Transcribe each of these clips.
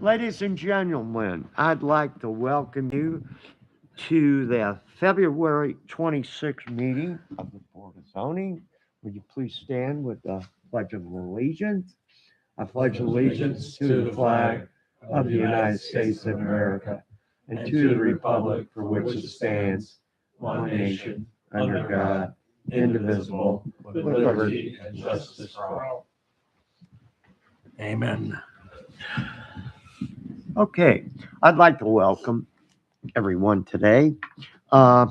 Ladies and gentlemen, I'd like to welcome you to the February 26th meeting of the Board of Zoning. Would you please stand with the Pledge of Allegiance? I pledge allegiance to the flag of the United States of America and to the republic for which it stands, one nation, under God, indivisible, with liberty and justice for all. Amen. Okay, I'd like to welcome everyone today. Has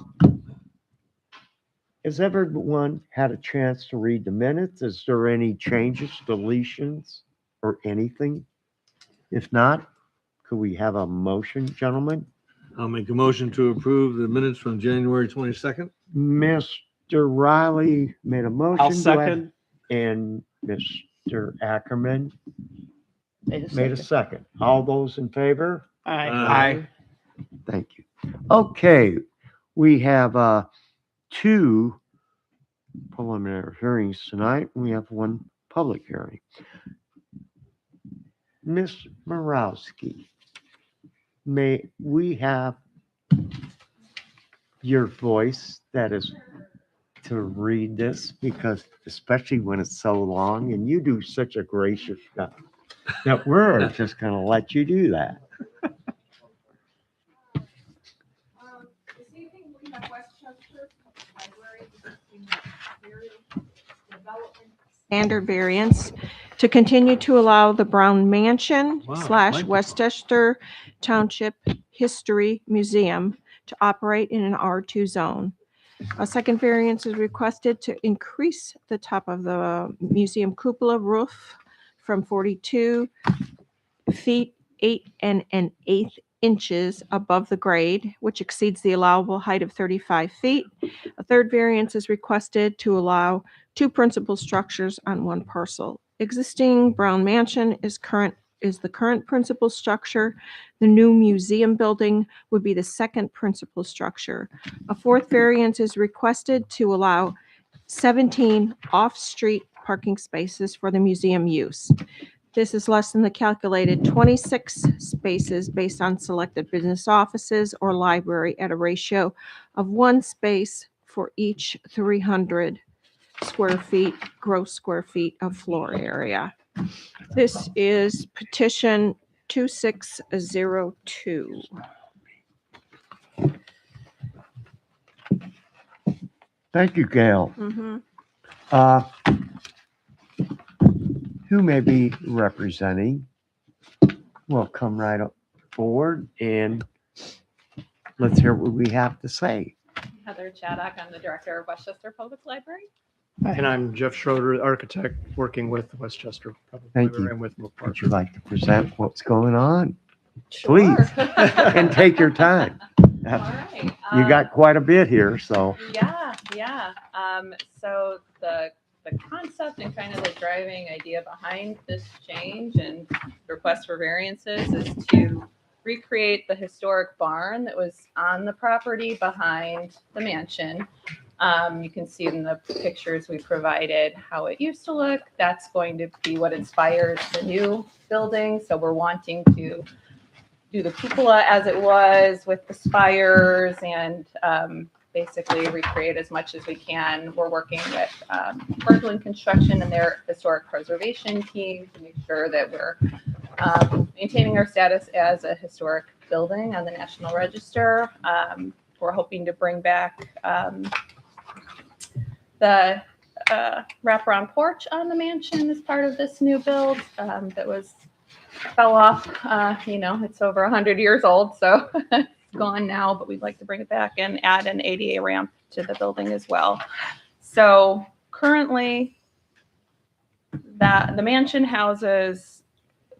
everyone had a chance to read the minutes? Is there any changes, deletions, or anything? If not, could we have a motion, gentlemen? I'll make a motion to approve the minutes from January 22nd. Mr. Riley made a motion. I'll second. And Mr. Ackerman Made made a second. All those in favor? Aye. Thank you. Okay, we have two preliminary hearings tonight. We have one public hearing. Ms. Morowski, may we have your voice that is to read this, because especially when it's so long and you do such a gracious job that we're just going to let you do that. This evening, we have Westchester Library Development Standard variance to continue to allow the Brown Mansion Wow, / Mike. Westchester Township History Museum to operate in an R2 zone. A second variance is requested to increase the top of the museum cupola roof from 42 feet 8 1/8 inches above the grade, which exceeds the allowable height of 35 feet. A third variance is requested to allow two principal structures on one parcel. Existing Brown Mansion is the current principal structure. The new museum building would be the second principal structure. A fourth variance is requested to allow 17 off-street parking spaces for the museum use. This is less than the calculated 26 spaces based on selected business offices or library at a ratio of one space for each 300 square feet, gross square feet of floor area. This is petition 2602. Thank you, Gail. Mhm. Who may be representing will come right up forward and let's hear what we have to say. Heather Chaddock, I'm the director of Westchester Public Library. And I'm Jeff Schroeder, architect, working with Westchester Public Thank Library you. and with Will Would Parker. you like to present what's going on? Please. Sure. And take your time. All right. You got quite a bit here, so. Yeah. So the concept and kind of the driving idea behind this change and request for variances is to recreate the historic barn that was on the property behind the mansion. You can see in the pictures we provided how it used to look. That's going to be what inspires the new building. So we're wanting to do the cupola as it was with the spires and basically recreate as much as we can. We're working with Kirkland Construction and their historic preservation team to make sure that we're maintaining our status as a historic building on the National Register. We're hoping to bring back the wraparound porch on the mansion as part of this new build that fell off. It's over 100 years old, so it's gone now, but we'd like to bring it back and add an ADA ramp to the building as well. So currently, the mansion houses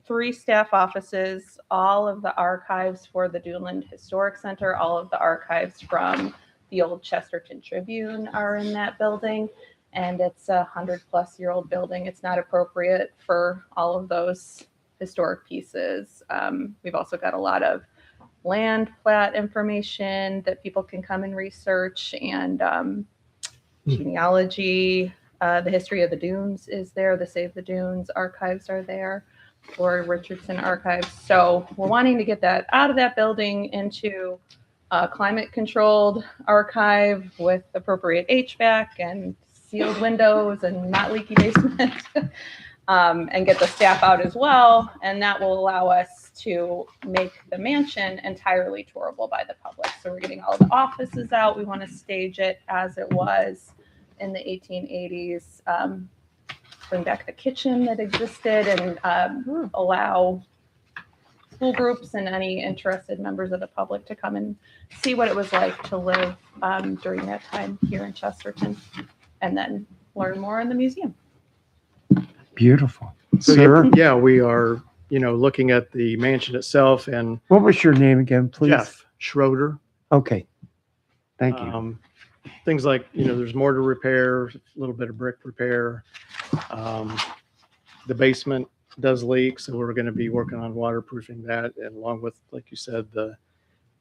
3 staff offices, all of the archives for the Duneland Historic Center, all of the archives from the old Chesterton Tribune are in that building. And it's a 100-plus-year-old building. It's not appropriate for all of those historic pieces. We've also got a lot of land plat information that people can come and research, and genealogy. The history of the dunes is there. The Save the Dunes archives are there. for Richardson Archives. So we're wanting to get that out of that building into a climate-controlled archive with appropriate HVAC and sealed windows and not leaky basement, and get the staff out as well. And that will allow us to make the mansion entirely tourable by the public. So we're getting all the offices out. We want to stage it as it was in the 1880s. Bring back the kitchen that existed and allow school groups and any interested members of the public to come and see what it was like to live during that time here in Chesterton, and then learn more in the museum. Beautiful. So Sir, yeah, we are, looking at the mansion itself, and what was your name again, please? Jeff Schroeder. Okay. Thank you. Things like, there's mortar repair, a little bit of brick repair. The basement does leak, so we're going to be working on waterproofing that, and along with, like you said, the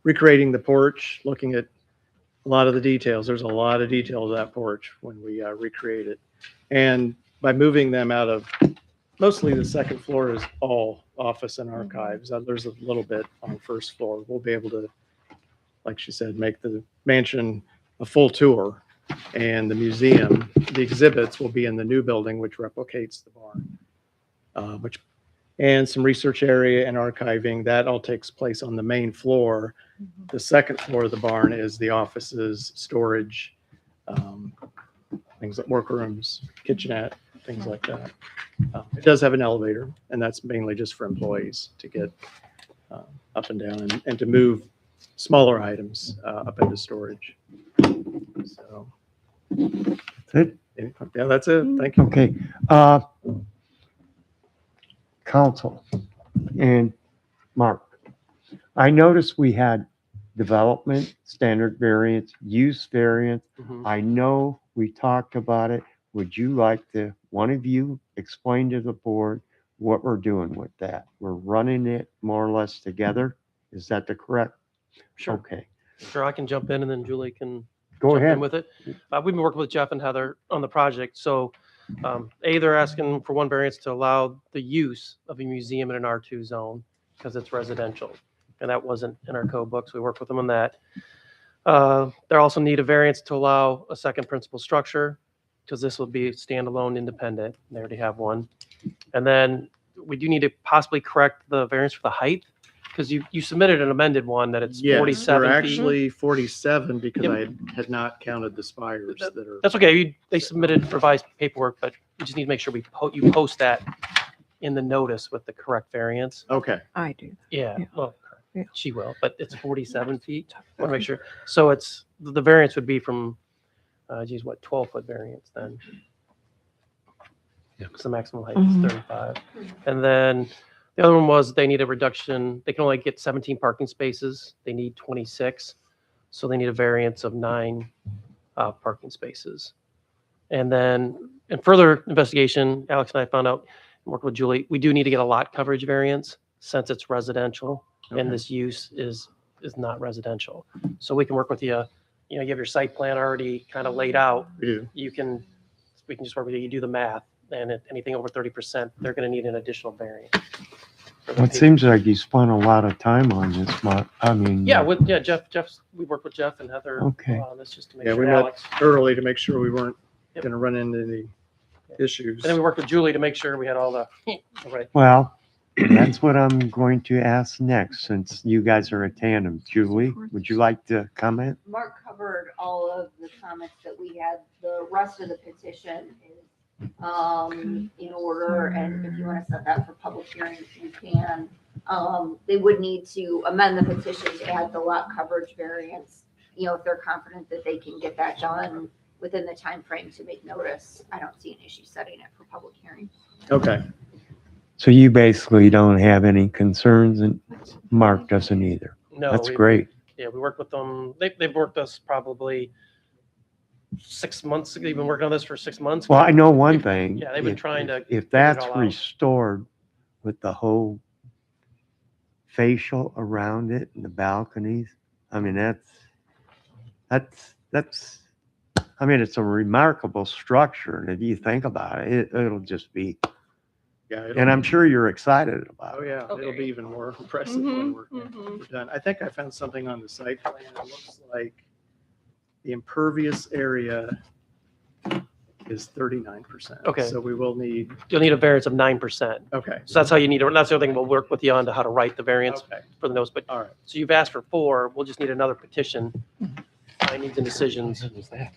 recreating the porch, looking at a lot of the details. There's a lot of details of that porch when we recreate it. And by moving them out of, mostly the second floor is all office and archives. There's a little bit on the first floor. We'll be able to, like she said, make the mansion a full tour, and the museum, the exhibits will be in the new building, which replicates the barn, and some research area and archiving. That all takes place on the main floor. The second floor of the barn is the offices, storage, things like workrooms, kitchenette, things like that. It does have an elevator, and that's mainly just for employees to get up and down and to move smaller items up into storage. So, That's it? yeah, that's it. Thank you. Okay. Council and Mark, I noticed we had development, standard variance, use variance. Mhm. I know we talked about it. Would you like to, one of you, explain to the board what we're doing with that? We're running it more or less together. Is that the correct? Sure, Okay, sure. I can jump in and then Julie can go jump ahead. in with it. We've been working with Jeff and Heather on the project. So they're asking for one variance to allow the use of a museum in an R2 zone because it's residential. And that wasn't in our code books. We worked with them on that. They also need a variance to allow a second principal structure because this will be standalone independent. They already have one. And then we do need to possibly correct the variance for the height because you submitted an amended one that it's Yes, 47 we're feet. actually 47 because Yep. I had not counted the spires that are. That's okay. They submitted revised paperwork, but we just need to make sure you post that in the notice with the correct variance. Okay. I do. Yeah, Yeah. well, Yeah. she will, but it's 47 feet. Want to make sure. So it's, the variance would be from, 12-foot variance then. Yeah. Because the maximum height Mhm. is 35. And then the other one was they need a reduction. They can only get 17 parking spaces. They need 26. So they need a variance of 9 parking spaces. And then in further investigation, Alex and I found out, working with Julie, we do need to get a lot coverage variance since it's residential Okay. and this use is not residential. So we can work with you. You have your site plan already kind of laid out. We do. We can just work with you. You do the math, and if anything over 30%, they're going to need an additional variance. It seems like you spent a lot of time on this, Mark. I mean. Yeah, Jeff's, we worked with Jeff and Heather Okay. on this just to make Yeah, we sure met Alex. early to make sure we weren't Yep. going to run into any issues. And then we worked with Julie to make sure we had all the, right. Well, that's what I'm going to ask next, since you guys are a tandem. Julie, would you like to comment? Mark covered all of the comments that we had. The rest of the petition is in order, and if you want to set that for public hearing, you can. They would need to amend the petition to add the lot coverage variance. If they're confident that they can get that done within the time frame to make notice, I don't see an issue setting it for public hearing. Okay. So you basically don't have any concerns, and Mark doesn't either. No, That's we- great. Yeah, we worked with them. They've worked us probably 6 months. They've been working on this for 6 months. Well, I know one thing. Yeah, they've been if- trying to If it that's all out. restored with the whole facial around it and the balconies, I mean, I mean, it's a remarkable structure. And if you think about it, it'll just be Yeah. And I'm sure you're excited about Oh, it. yeah, Oh, it'll be very. even more impressive when we're Mhm. we're done. I think I found something on the site plan. It looks like the impervious area is 39%. Okay. So we will need, You'll need a variance of 9%. okay, So that's how you need it. That's the other thing we'll work with you on to how to write the variance okay, for the notes. But all right. so you've asked for 4. We'll just need another petition, findings and decisions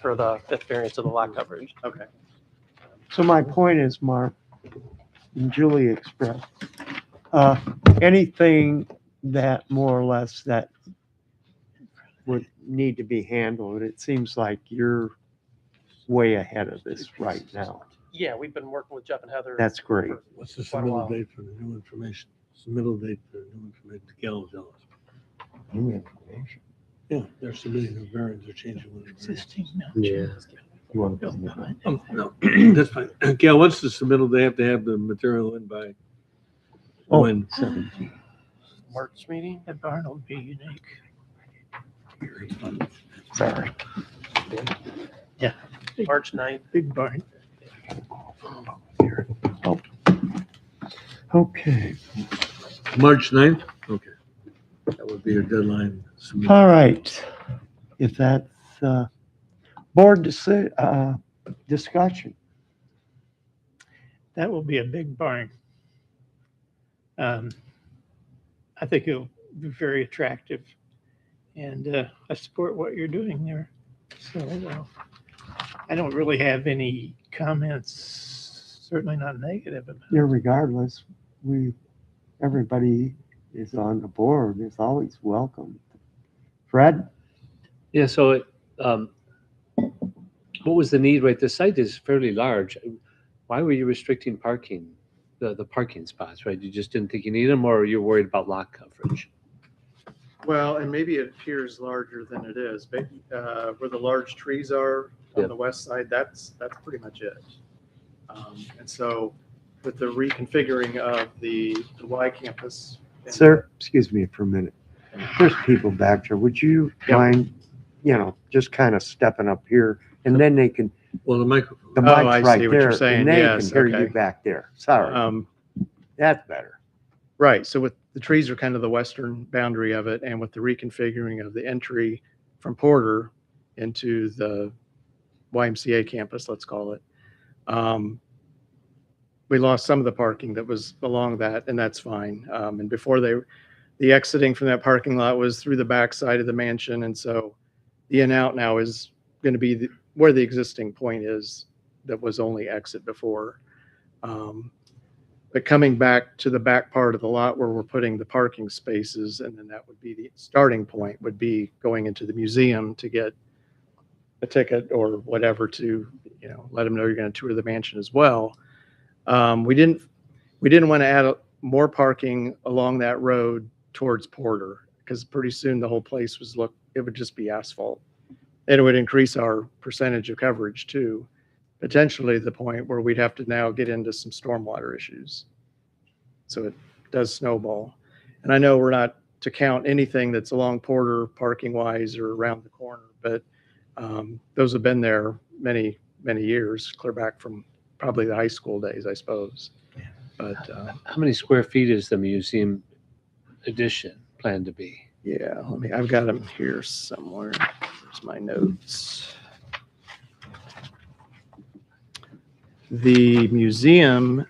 for the 5th variance of the lot coverage. Okay. So my point is, Mark, and Julie expressed, anything that more or less that would need to be handled, it seems like you're way ahead of this right now. Yeah, we've been working with Jeff and Heather. That's great. for What's the quite a while. submittal date for the new information? Submittal date for the new information, Gail will tell us. New information. Yeah, they're submitting a variance, they're changing one. Yeah. You want to- No, that's fine. Gail, what's the submittal? They have to have the material in by Oh, when? 17. March meeting? That barn will be unique. Sorry. March 9th. Big barn. Okay. March 9th? Okay. That would be your deadline. submit. All right. If that's board discussion. That will be a big barn. I think it'll be very attractive. And I support what you're doing there. So I don't really have any comments, certainly not negative about it. Irregardless, everybody is on the board is always welcome. Fred? Yeah, so what was the need, right? The site is fairly large. Why were you restricting parking, the parking spots, right? You just didn't think you needed them, or you're worried about lot coverage? Well, and maybe it appears larger than it is, but where the large trees are on Yep. the west side, that's pretty much it. And so with the reconfiguring of the Y campus. Sir, excuse me for a minute. There's people back there. Would you Yep. mind, just kind of stepping up here and then they can, Well, the microphone. the Oh, I mic's see right what you're there saying. and they Yes, can hear you okay. back there. Sorry, that's better. Right, so with the trees are kind of the western boundary of it, and with the reconfiguring of the entry from Porter into the YMCA campus, let's call it, we lost some of the parking that was along that, and that's fine. And before the exiting from that parking lot was through the back side of the mansion, and so the in out now is going to be where the existing point is that was only exit before. But coming back to the back part of the lot where we're putting the parking spaces, and then that would be the starting point, would be going into the museum to get a ticket or whatever to, let them know you're going to tour the mansion as well. We didn't want to add more parking along that road towards Porter, because pretty soon the whole place it would just be asphalt. And it would increase our percentage of coverage too. Potentially the point where we'd have to now get into some stormwater issues. So it does snowball. And I know we're not to count anything that's along Porter parking wise or around the corner, but those have been there many, many years, clear back from probably the high school days, I suppose. But How many square feet is the museum addition planned to be? yeah, I've got them here somewhere. There's my notes. The museum,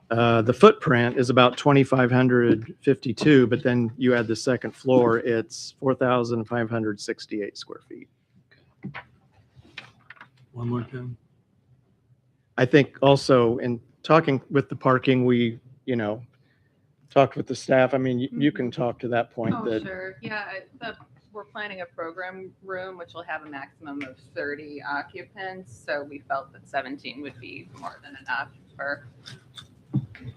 the footprint is about 2,552, but then you add the second floor, it's 4,568 square feet. One more time. I think also in talking with the parking, we, talked with the staff. I mean, you can talk to that point Oh, that, sure. Yeah, we're planning a program room, which will have a maximum of 30 occupants. So we felt that 17 would be more than enough for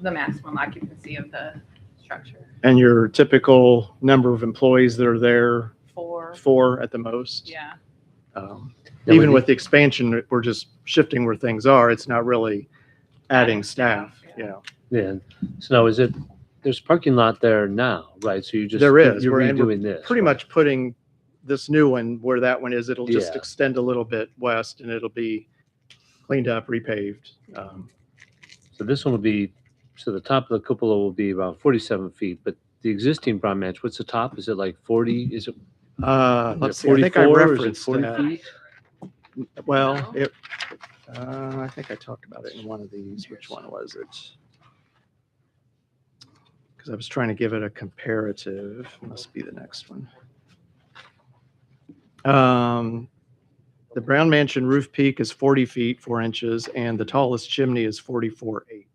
the maximum occupancy of the structure. and your typical number of employees that are there, 4, 4 at the most. yeah. Now, Even with with the expansion, we're just shifting where things are. It's not really adding Adding staff, staff, you know. Yeah, so now there's parking lot there now, right? So There is. you're We're redoing this. pretty right? much putting this new one where that one is. It'll just Yeah. extend a little bit west and it'll be cleaned up, repaved. So this one will be so the top of the cupola will be about 47 feet, but the existing brown mansion, what's the top? Is it like 40? Is it Let's see, I think I 44 or is it referenced 40 that. feet? Well, I think I talked about it in one of these. Which one was it? Because I was trying to give it a comparative. Must be the next one. The Brown Mansion roof peak is 40 feet, 4 inches, and the tallest chimney is 44.8.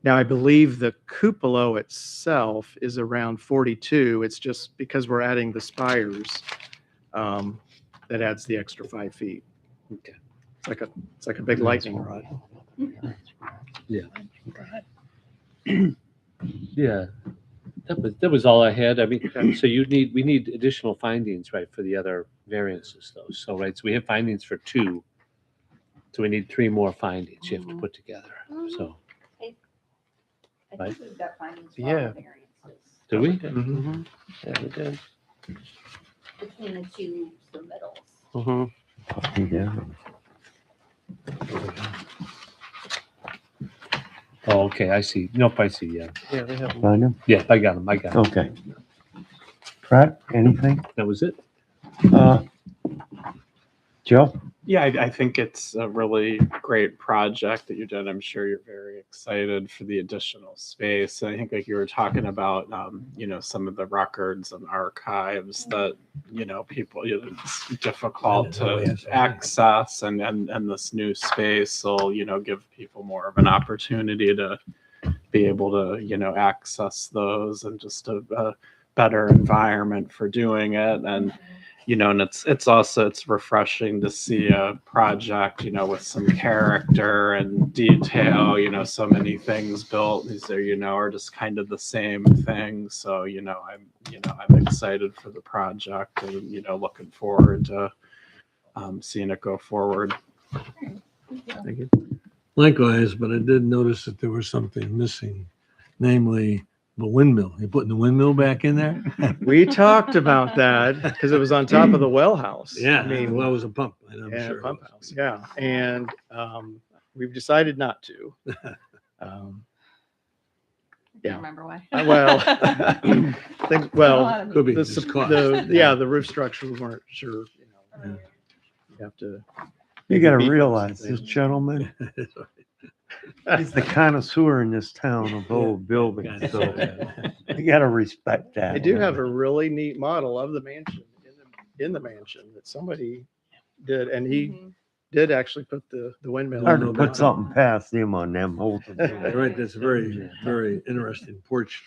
Now, I believe the cupola itself is around 42. It's just because we're adding the spires, that adds the extra 5 feet. Okay. It's like a big lightning rod. Yeah, that was all I had. I mean, so we need additional findings, right, for the other variances though. So, right, so we have findings for 2. So we need 3 more findings you have to put together. So, I Right. think we've got findings for Yeah. all the variances do we? Mhm. Yeah, we did. between the two submittals. Mhm. Yeah. Oh, okay, I see. Nope, I see, yeah. Yeah, they have. Find him? Yeah, I got them, I got them. Okay. Brad, anything? That was it? Joe? Yeah, I think it's a really great project that you did. I'm sure you're very excited for the additional space. And I think like you were talking about, some of the records and archives that, people, it's difficult to access and this new space will, give people more of an opportunity to be able to, access those and just a better environment for doing it. And and it's refreshing to see a project, with some character and detail, so many things built. These are just kind of the same thing. So, I'm excited for the project and, looking forward to seeing it go forward. Thank you. Likewise, but I did notice that there was something missing, namely the windmill. You putting the windmill back in there? We talked about that because it was on top of the well house. Yeah, I mean, well, it was a pump. I'm yeah, sure. it pump was. house. Yeah, and we've decided not to. I Yeah. can't remember why. Well, Could be the, just sup- cost. the roof structure, we weren't sure. You have to. You gotta Beef or realize something. this gentleman, he's the connoisseur in this town of old buildings, so you gotta respect that. I do have a really neat model of the mansion in the mansion that somebody did, and he Mhm. did actually put the windmill. Hard to on put it. something past him on them whole. Right, that's a very, very interesting porch.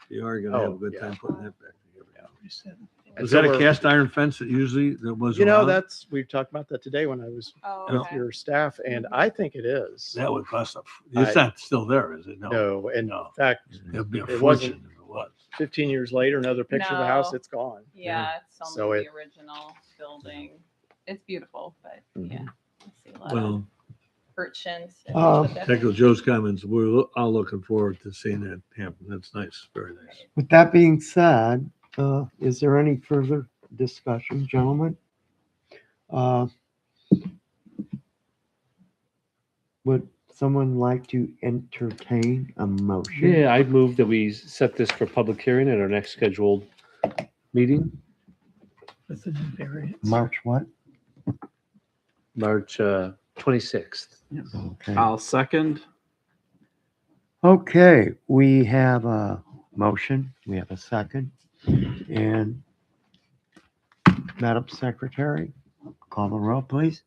You are gonna have a Oh, good yeah. time putting that back together. And Was so that a we're- cast iron fence that usually that was You know, around? we talked about that today when I was Oh, with okay. your staff, and I think it is. That would cost it's I- not still there, is it? No. No, and in No. fact, It'd be a It wasn't- fortune if it was. 15 years later, another picture of the house, No. it's gone. Yeah, it's So only it- the original building. It's beautiful, but Mhm. yeah, I see a lot of Well, urchins. echo Joe's comments. We're all looking forward to seeing that happen. That's nice, very nice. With that being said, is there any further discussion, gentlemen? Would someone like to entertain a motion? Yeah, I'd move that we set this for public hearing at our next scheduled meeting, With the new variance. March what? March 26th. Okay. I'll second. Okay, we have a motion, we have a second, and Madam Secretary, call the roll, please.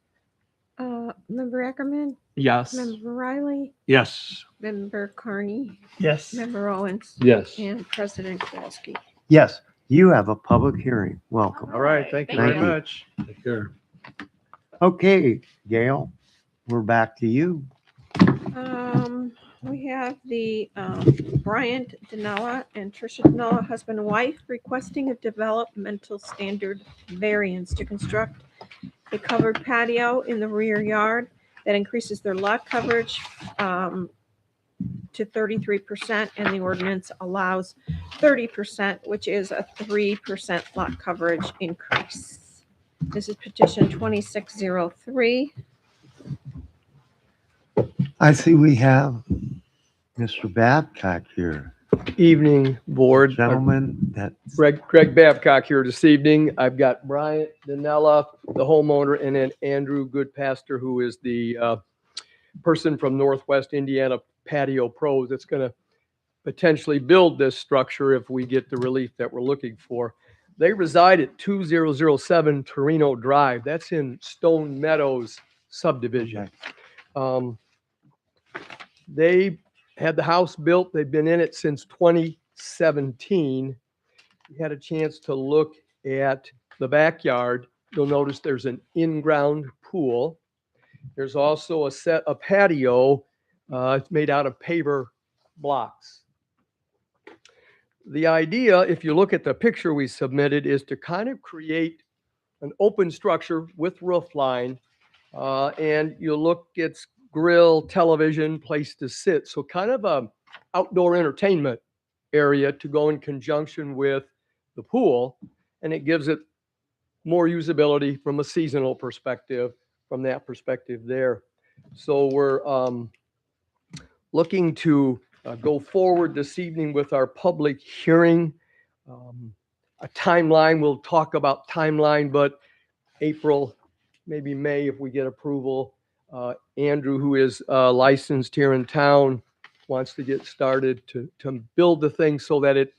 Member Ackerman, Yes. Member Riley, Yes, Member Carney, Yes. Member Owens, Yes. and President Kowalski. Yes, you have a public hearing. Welcome. All right, thank you Thank very you. much. take care. Okay, Gail, we're back to you. We have the Bryant Danella and Tricia Danella, husband and wife, requesting a developmental standard variance to construct a covered patio in the rear yard that increases their lot coverage to 33%, and the ordinance allows 30%, which is a 3% lot coverage increase. This is petition 2603. I see we have Mr. Babcock here. Evening, board. Gentlemen, that Greg Babcock here this evening. I've got Bryant Danella, the homeowner, and then Andrew Goodpaster, who is the person from Northwest Indiana Patio Pros that's going to potentially build this structure if we get the relief that we're looking for. They reside at 2007 Torino Drive. That's in Stone Meadows subdivision. They had the house built. They've been in it since 2017. We had a chance to look at the backyard. You'll notice there's an in-ground pool. There's also a patio. It's made out of paver blocks. The idea, if you look at the picture we submitted, is to kind of create an open structure with roof line. And you look, it's grill, television, place to sit. So kind of a outdoor entertainment area to go in conjunction with the pool. And it gives it more usability from a seasonal perspective, from that perspective there. So we're looking to go forward this evening with our public hearing. A timeline, we'll talk about timeline, but April, maybe May, if we get approval. Andrew, who is licensed here in town, wants to get started to build the thing so that it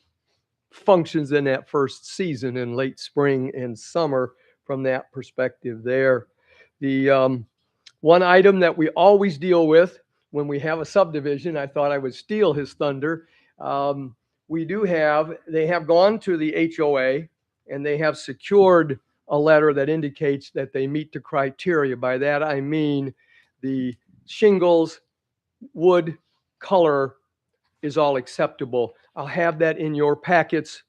functions in that first season in late spring and summer from that perspective there. The one item that we always deal with when we have a subdivision, I thought I would steal his thunder. They have gone to the HOA and they have secured a letter that indicates that they meet the criteria. By that, I mean the shingles, wood, color is all acceptable. I'll have that in your packets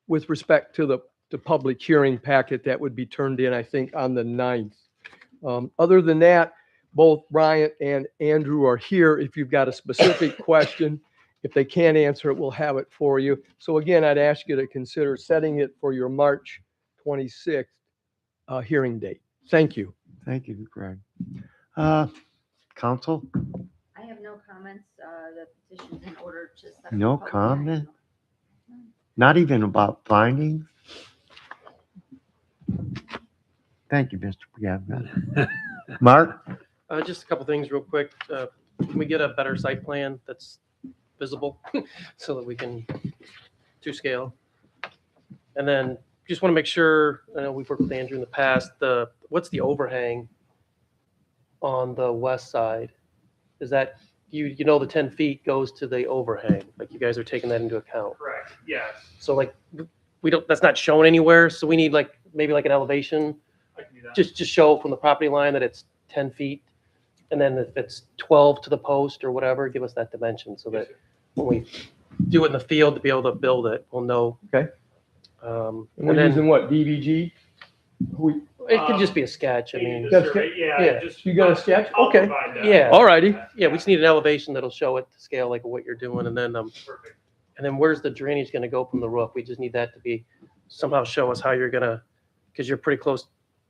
with respect to the public hearing packet that would be turned in, I think, on the 9th. Other than that, both Bryant and Andrew are here. If you've got a specific question, if they can't answer it, we'll have it for you. So again, I'd ask you to consider setting it for your March 26th hearing date. Thank you. Thank you, Greg. Council, I have no comments. The petition's in order to set. no a public hearing. comment? Not even about findings? Thank you, Mr. Gavin. Mark? Just a couple things real quick. Can we get a better site plan that's visible so that we can to scale? And then just want to make sure, I know we've worked with Andrew in the past, what's the overhang on the west side? Is that, you know, the 10 feet goes to the overhang, like you guys are taking that into account? Correct, yes. So like, that's not shown anywhere, so we need maybe an elevation, I can do that. just show from the property line that it's 10 feet. And then if it's 12 to the post or whatever, give us that dimension so that when we do it in the field to be able to build it, we'll know. Okay. And We're then using what, DVG? it could just be a sketch. I mean, That's yeah. You got a sketch? I'll Okay. provide that. Yeah. All righty. Yeah, we just need an elevation that'll show it to scale like what you're doing. And then, Perfect. where's the drainage going to go from the roof? We just need that to be somehow show us how you're going to, because you're pretty close.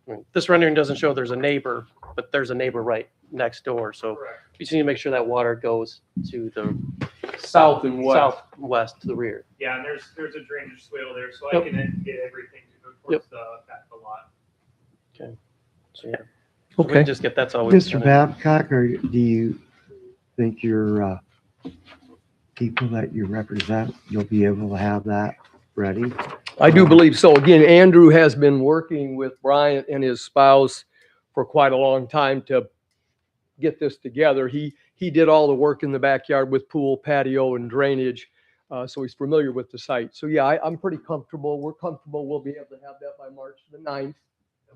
I mean, this rendering doesn't show there's a neighbor, but there's a neighbor right next door. So Correct. we just need to make sure that water goes to the South and west. southwest to the rear. Yeah, and there's a drainage swale there, so Yep. I can get everything to go towards the back of the lot. So yeah. So we Okay. can just get that's all we. Mr. Babcock, or do you think your people that you represent, you'll be able to have that ready? I do believe so. Again, Andrew has been working with Bryant and his spouse for quite a long time to get this together. He did all the work in the backyard with pool, patio, and drainage, so he's familiar with the site. So yeah, I'm pretty comfortable. We're comfortable. We'll be able to have that by March the 9th.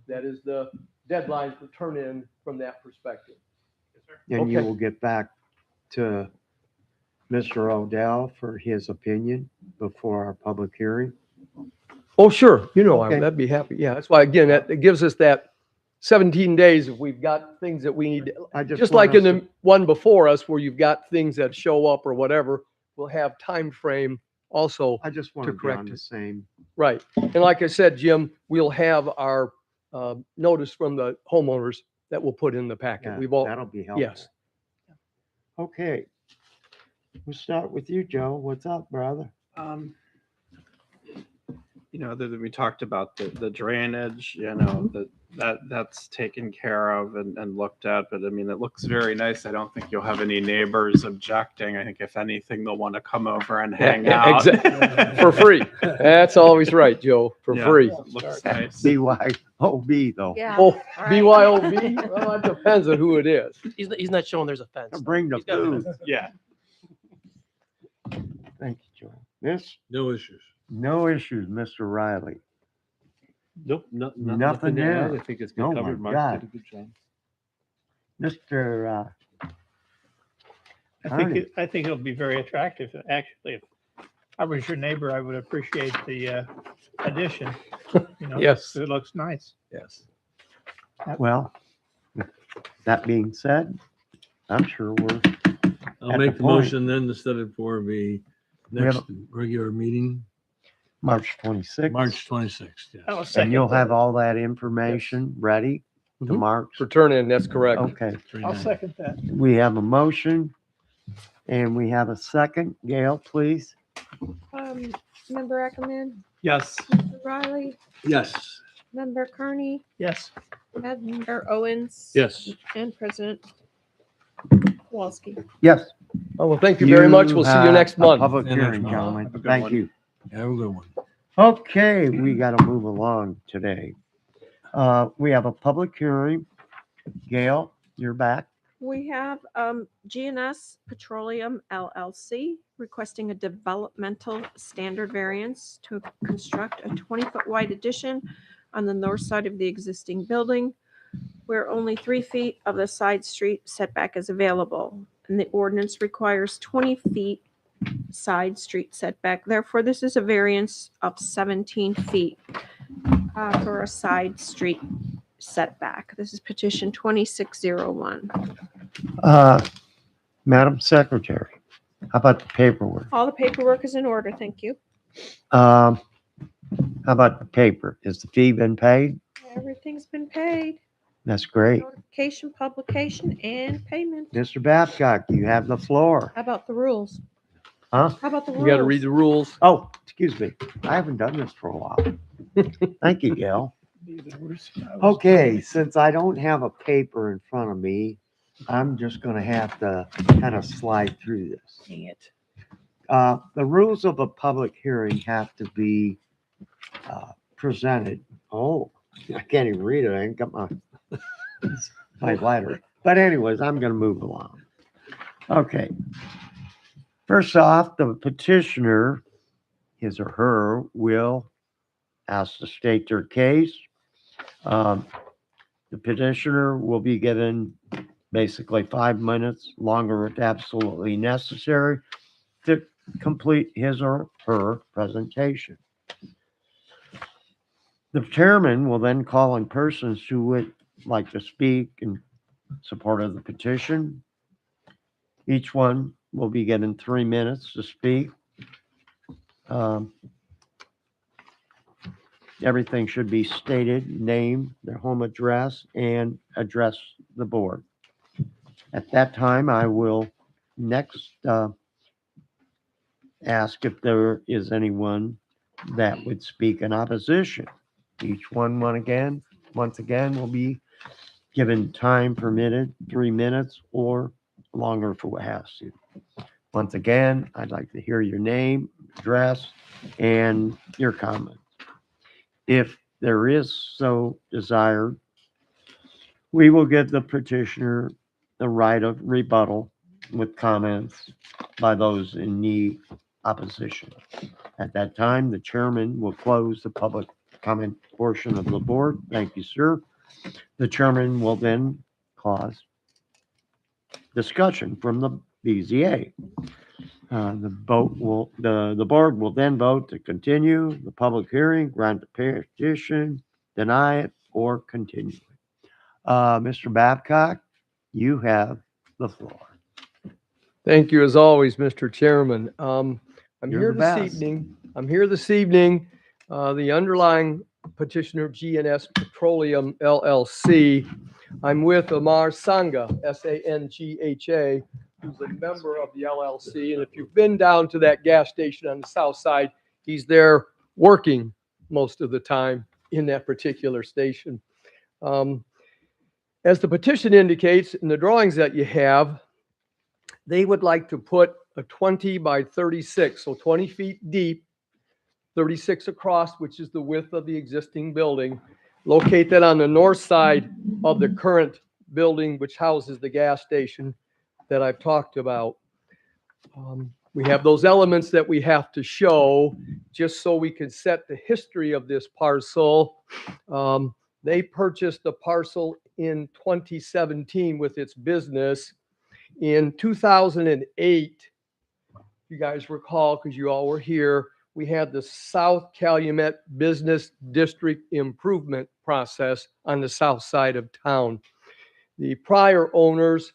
That is the deadline for turn in from that perspective. Yes, sir. And you Okay. will get back to Mr. Odell for his opinion before our public hearing? Oh, sure. Okay. I'd be happy. Yeah, that's why, again, it gives us that 17 days if we've got things that we need. I Just want like in us the one before us where you've got things that show up or whatever, we'll have time frame also. I just want to to be correct on it. the same. Right. And like I said, Jim, we'll have our notice from the homeowners that we'll put in the packet. Yeah, We've all, that'll be helpful. yes. Okay. We'll start with you, Joe. What's up, brother? That we talked about the drainage, that's taken care of and looked at, but I mean, it looks very nice. I don't think you'll have any neighbors objecting. I think if anything, they'll want to come over and hang out. For free. That's always right, Joe, for Yeah, free. it looks nice. BYOB though. Yeah. Oh, right. BYOB? Well, it depends on who it is. He's not showing there's a fence. though. Bring the He's got- food. Yeah. Thank you, Joe. This, No issues. no issues, Mr. Riley. Nope, Nothing nothing to add. there. I think it's Oh been my covered. Mark God. did a good job. Mr. I think it'll be very attractive. Actually, if I was your neighbor, I would appreciate the addition. Yes. It looks nice. Yes. Well, that being said, I'm sure we're, I'll At make the the point. motion then to set it for the We have next regular meeting, March 26th. March 26th, yes. I'll And second you'll that. have all that information ready to Mhm. March. For turn in, that's correct. Okay, 3 I'll nights. second that. we have a motion and we have a second. Gail, please. Member Ackerman, Yes. Mr. Riley, Yes. Member Carney, Yes. Member Owens. Yes. And President Kowalski. Yes. Oh, well, thank you very much. We'll see you have next a month. Public See you next hearing, month. gentlemen. Have a good Thank one. you. Have a good one. Okay, we got to move along today. We have a public hearing. Gail, you're back. We have GNS Petroleum LLC requesting a developmental standard variance to construct a 20-foot wide addition on the north side of the existing building where only 3 feet of the side street setback is available. And the ordinance requires 20 feet side street setback. Therefore, this is a variance of 17 feet for a side street setback. This is petition 2601. Madam Secretary, how about the paperwork? All the paperwork is in order, thank you. How about the paper? Has the fee been paid? Everything's been paid. That's great. Notification, publication, and payment. Mr. Babcock, you have the floor. How about the rules? Huh? How about the rules? You got to read the rules. Oh, excuse me. I haven't done this for a while. Thank you, Gail. Okay, since I don't have a paper in front of me, I'm just gonna have to kind of slide through this. Dang it. The rules of a public hearing have to be presented. Oh, I can't even read it. I ain't got my letter. But anyways, I'm gonna move along. Okay. First off, the petitioner, his or her, will ask to state their case. The petitioner will be given basically 5 minutes, longer if absolutely necessary, to complete his or her presentation. The chairman will then call on persons who would like to speak in support of the petition. Each one will be given 3 minutes to speak. Everything should be stated, name, their home address, and address the board. At that time, I will next ask if there is anyone that would speak in opposition. Each one, once again, will be given time permitted, 3 minutes or longer if it has to. Once again, I'd like to hear your name, address, and your comment. If there is so desired, we will give the petitioner the right of rebuttal with comments by those in the opposition. At that time, the chairman will close the public comment portion of the board. Thank you, sir. The chairman will then cause discussion from the BZA. The board will then vote to continue the public hearing, grant the petition, deny it, or continue it. Mr. Babcock, you have the floor. Thank you as always, Mr. Chairman. I'm You're here the this best. evening. The underlying petitioner, GNS Petroleum LLC. I'm with Amar Sangha, Sangha, who's a member of the LLC. And if you've been down to that gas station on the south side, he's there working most of the time in that particular station. As the petition indicates in the drawings that you have, they would like to put a 20 by 36, so 20 feet deep, 36 across, which is the width of the existing building, located on the north side of the current building, which houses the gas station that I've talked about. We have those elements that we have to show just so we can set the history of this parcel. They purchased the parcel in 2017 with its business. In 2008, you guys recall, because you all were here, we had the South Calumet Business District Improvement process on the south side of town. The prior owners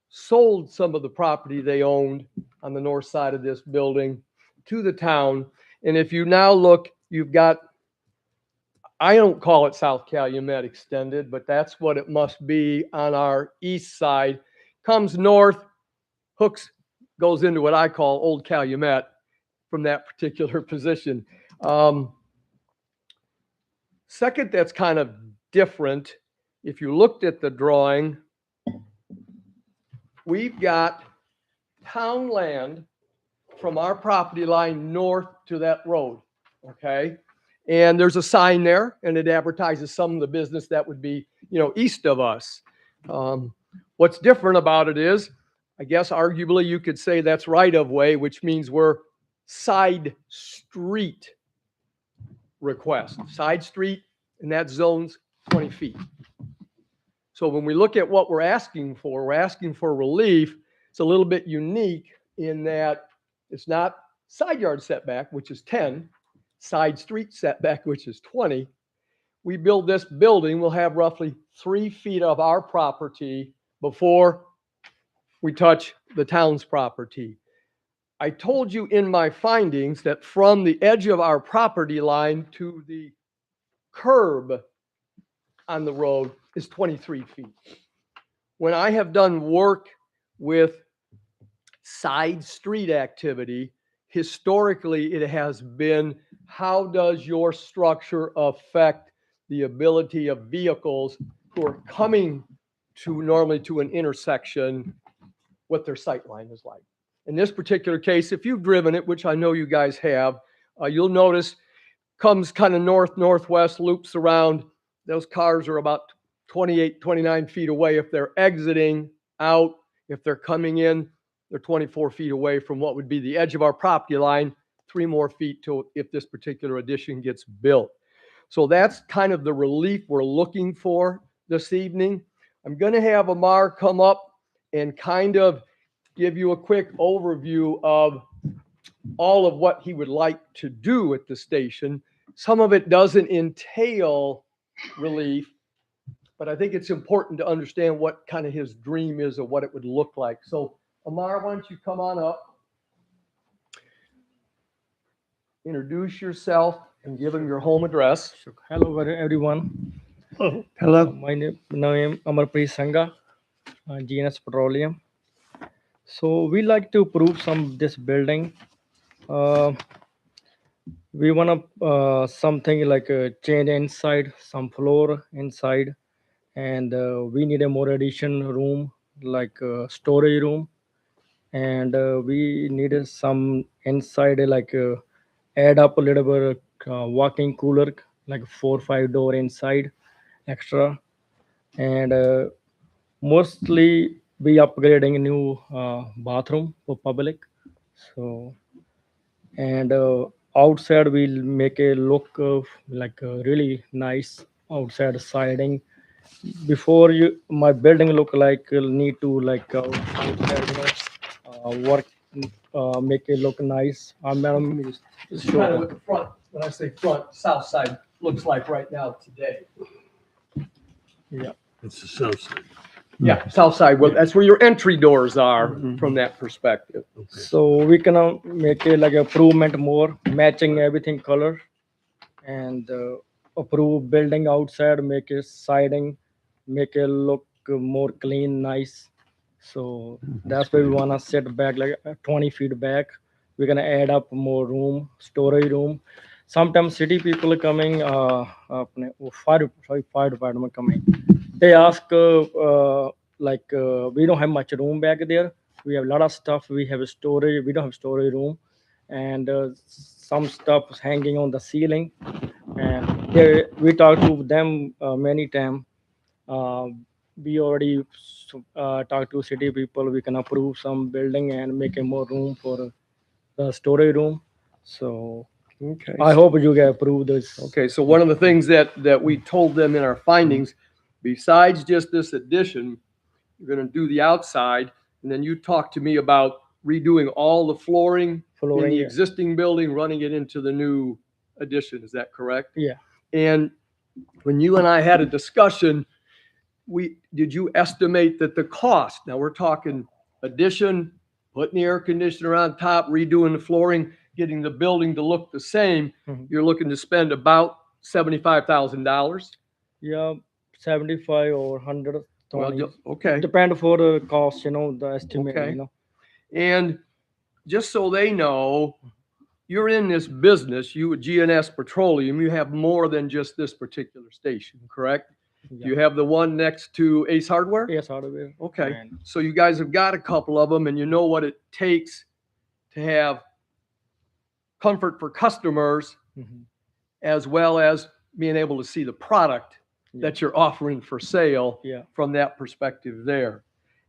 sold some of the property they owned on the north side of this building to the town. And if you now look, you've got, I don't call it South Calumet Extended, but that's what it must be on our east side. Comes north, hooks, goes into what I call Old Calumet from that particular position. Second, that's kind of different. If you looked at the drawing, we've got town land from our property line north to that road, okay? And there's a sign there, and it advertises some of the business that would be, east of us. What's different about it is, I guess arguably you could say that's right of way, which means we're side street request. Side street, and that zone's 20 feet. So when we look at what we're asking for relief. It's a little bit unique in that it's not side yard setback, which is 10, side street setback, which is 20. We build this building, we'll have roughly 3 feet of our property before we touch the town's property. I told you in my findings that from the edge of our property line to the curb on the road is 23 feet. When I have done work with side street activity, historically it has been, how does your structure affect the ability of vehicles who are coming normally to an intersection, what their sight line is like. In this particular case, if you've driven it, which I know you guys have, you'll notice comes kind of northwest, loops around. Those cars are about 28, 29 feet away. If they're exiting out, if they're coming in, they're 24 feet away from what would be the edge of our property line, 3 more feet to if this particular addition gets built. So that's kind of the relief we're looking for this evening. I'm going to have Amar come up and kind of give you a quick overview of all of what he would like to do at the station. Some of it doesn't entail relief, but I think it's important to understand what kind of his dream is or what it would look like. So Amar, why don't you come on up, introduce yourself and give him your home address. Hello everyone. Hello. My name Amarpreet Sangha, GNS Petroleum. So we like to prove this building. We want to something like a change inside, some floor inside, and we need a more addition room, like a storage room, and we needed some inside, like add up a little bit walk-in cooler, like 4 or 5 door inside extra, and mostly we upgrading a new bathroom for public. So, and outside we'll make a look of like a really nice outside siding. Before my building look like need to like outside, work, make it look nice. This is kind of what the front, when I say front, south side looks like right now today. Yeah. It's the south side. Yeah, south side. Well, that's where your entry doors are from that perspective. Okay. So we can make it like improvement more, matching everything color, and approve building outside, make it siding, make it look more clean, nice. So that's why we wanna set back like 20 feet back. We're gonna add up more room, storage room. Sometimes city people are coming, fire department coming. They ask, we don't have much room back there. We have a lot of stuff. We have a storage. We don't have storage room, and some stuff is hanging on the ceiling. And we talked to them many times. We already talked to city people. We can approve some building and make a more room for the storage room. So Okay. I hope you get approve this. Okay, so one of the things that we told them in our findings, besides just this addition, you're gonna do the outside, and then you talked to me about redoing all the flooring in Flooring, the yeah. existing building, running it into the new addition. Is that correct? Yeah. And when you and I had a discussion, did you estimate that the cost, now we're talking addition, putting the air conditioner on top, redoing the flooring, getting the building to look the same, Mhm. you're looking to spend about $75,000? Yeah, 75 or 100. Well, okay. Depend for the cost, the estimate, Okay. And just so they know, you're in this business, you at GNS Petroleum, you have more than just this particular station, correct? You have the one next to Ace Hardware? Yes, hardware. Okay, And so you guys have got a couple of them and you know what it takes to have comfort for customers Mhm. as well as being able to see the product Yeah. that you're offering for sale Yeah. from that perspective there.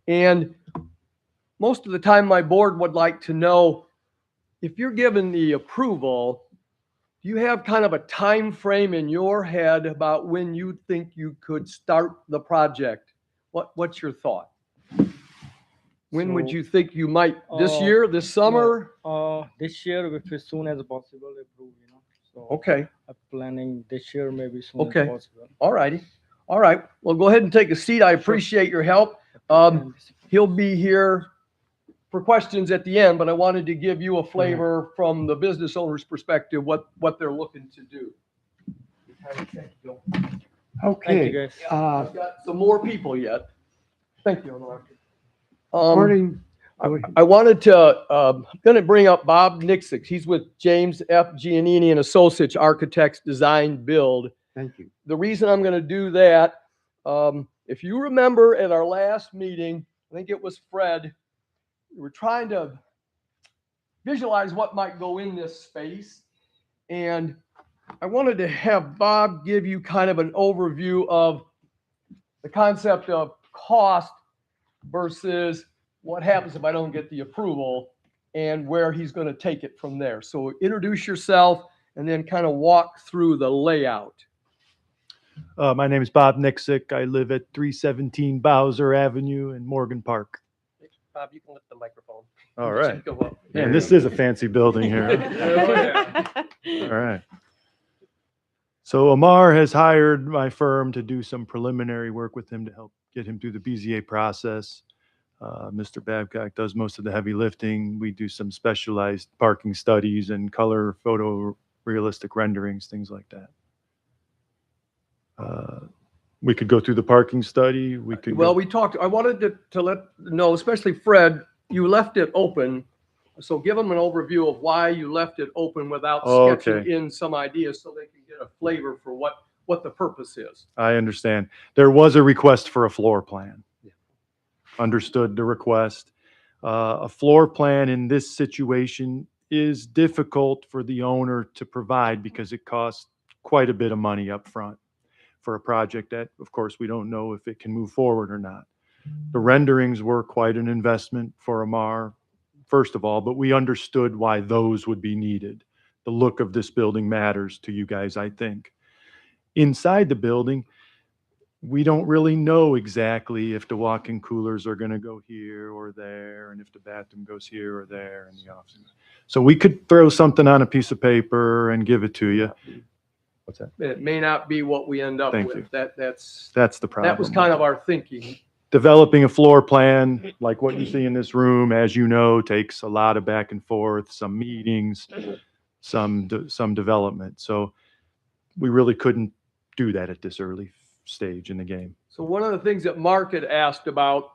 And most of the time, my board would like to know if you're given the approval, do you have kind of a time frame in your head about when you think you could start the project? What's your thought? When would So, you think you might, this uh, year, this summer? this year, if as soon as possible, approve, So Okay, I'm planning this year, maybe soon Okay. as possible. all righty. All right, well, go ahead and take a seat. I appreciate your help. He'll be here for questions at the end, but I wanted to give you a flavor from the business owner's perspective, what they're looking to do. Thank you, Okay, guys. I've got some more people yet. Thank you. according, I wanted to, I'm going to bring up Bob Nixick. He's with James F. Giannini and Associates Architects Design Build. thank you. The reason I'm going to do that, if you remember at our last meeting, I think it was Fred, we were trying to visualize what might go in this space. And I wanted to have Bob give you kind of an overview of the concept of cost versus what happens if I don't get the approval and where he's going to take it from there. So introduce yourself and then kind of walk through the layout. My name is Bob Nixick. I live at 317 Bowser Avenue in Morgan Park. Bob, you can lift the microphone. All You right. should go up. Man, this is a fancy building here. Yeah. All right. So Amar has hired my firm to do some preliminary work with him to help get him through the BZA process. Mr. Babcock does most of the heavy lifting. We do some specialized parking studies and color photorealistic renderings, things like that. We could go through the parking study. We could. Well, go- we talked, I wanted to let know, especially Fred, you left it open. So give them an overview of why you left it open without Oh, sketching okay. in some ideas so they can get a flavor for what the purpose is. I understand. There was a request for a floor plan. Understood the request. A floor plan in this situation is difficult for the owner to provide because it costs quite a bit of money up front for a project that, of course, we don't know if it can move forward or not. The renderings were quite an investment for Amar, first of all, but we understood why those would be needed. The look of this building matters to you guys, I think. Inside the building, we don't really know exactly if the walk-in coolers are going to go here or there, and if the bathroom goes here or there, and the office. So we could throw something on a piece of paper and give it to you. What's that? It may not be what we end up Thank with. you. That's That's the problem. that was kind of our thinking. Developing a floor plan, like what you see in this room, as you know, takes a lot of back and forth, some meetings, some development. So we really couldn't do that at this early stage in the game. So one of the things that Mark had asked about,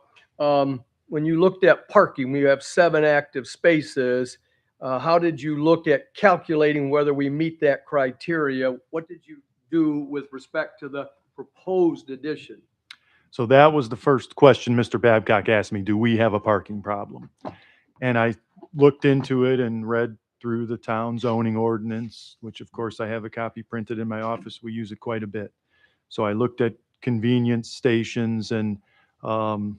when you looked at parking, we have 7 active spaces. How did you look at calculating whether we meet that criteria? What did you do with respect to the proposed addition? So that was the first question Mr. Babcock asked me, do we have a parking problem? And I looked into it and read through the town zoning ordinance, which of course I have a copy printed in my office. We use it quite a bit. So I looked at convenience stations and I'm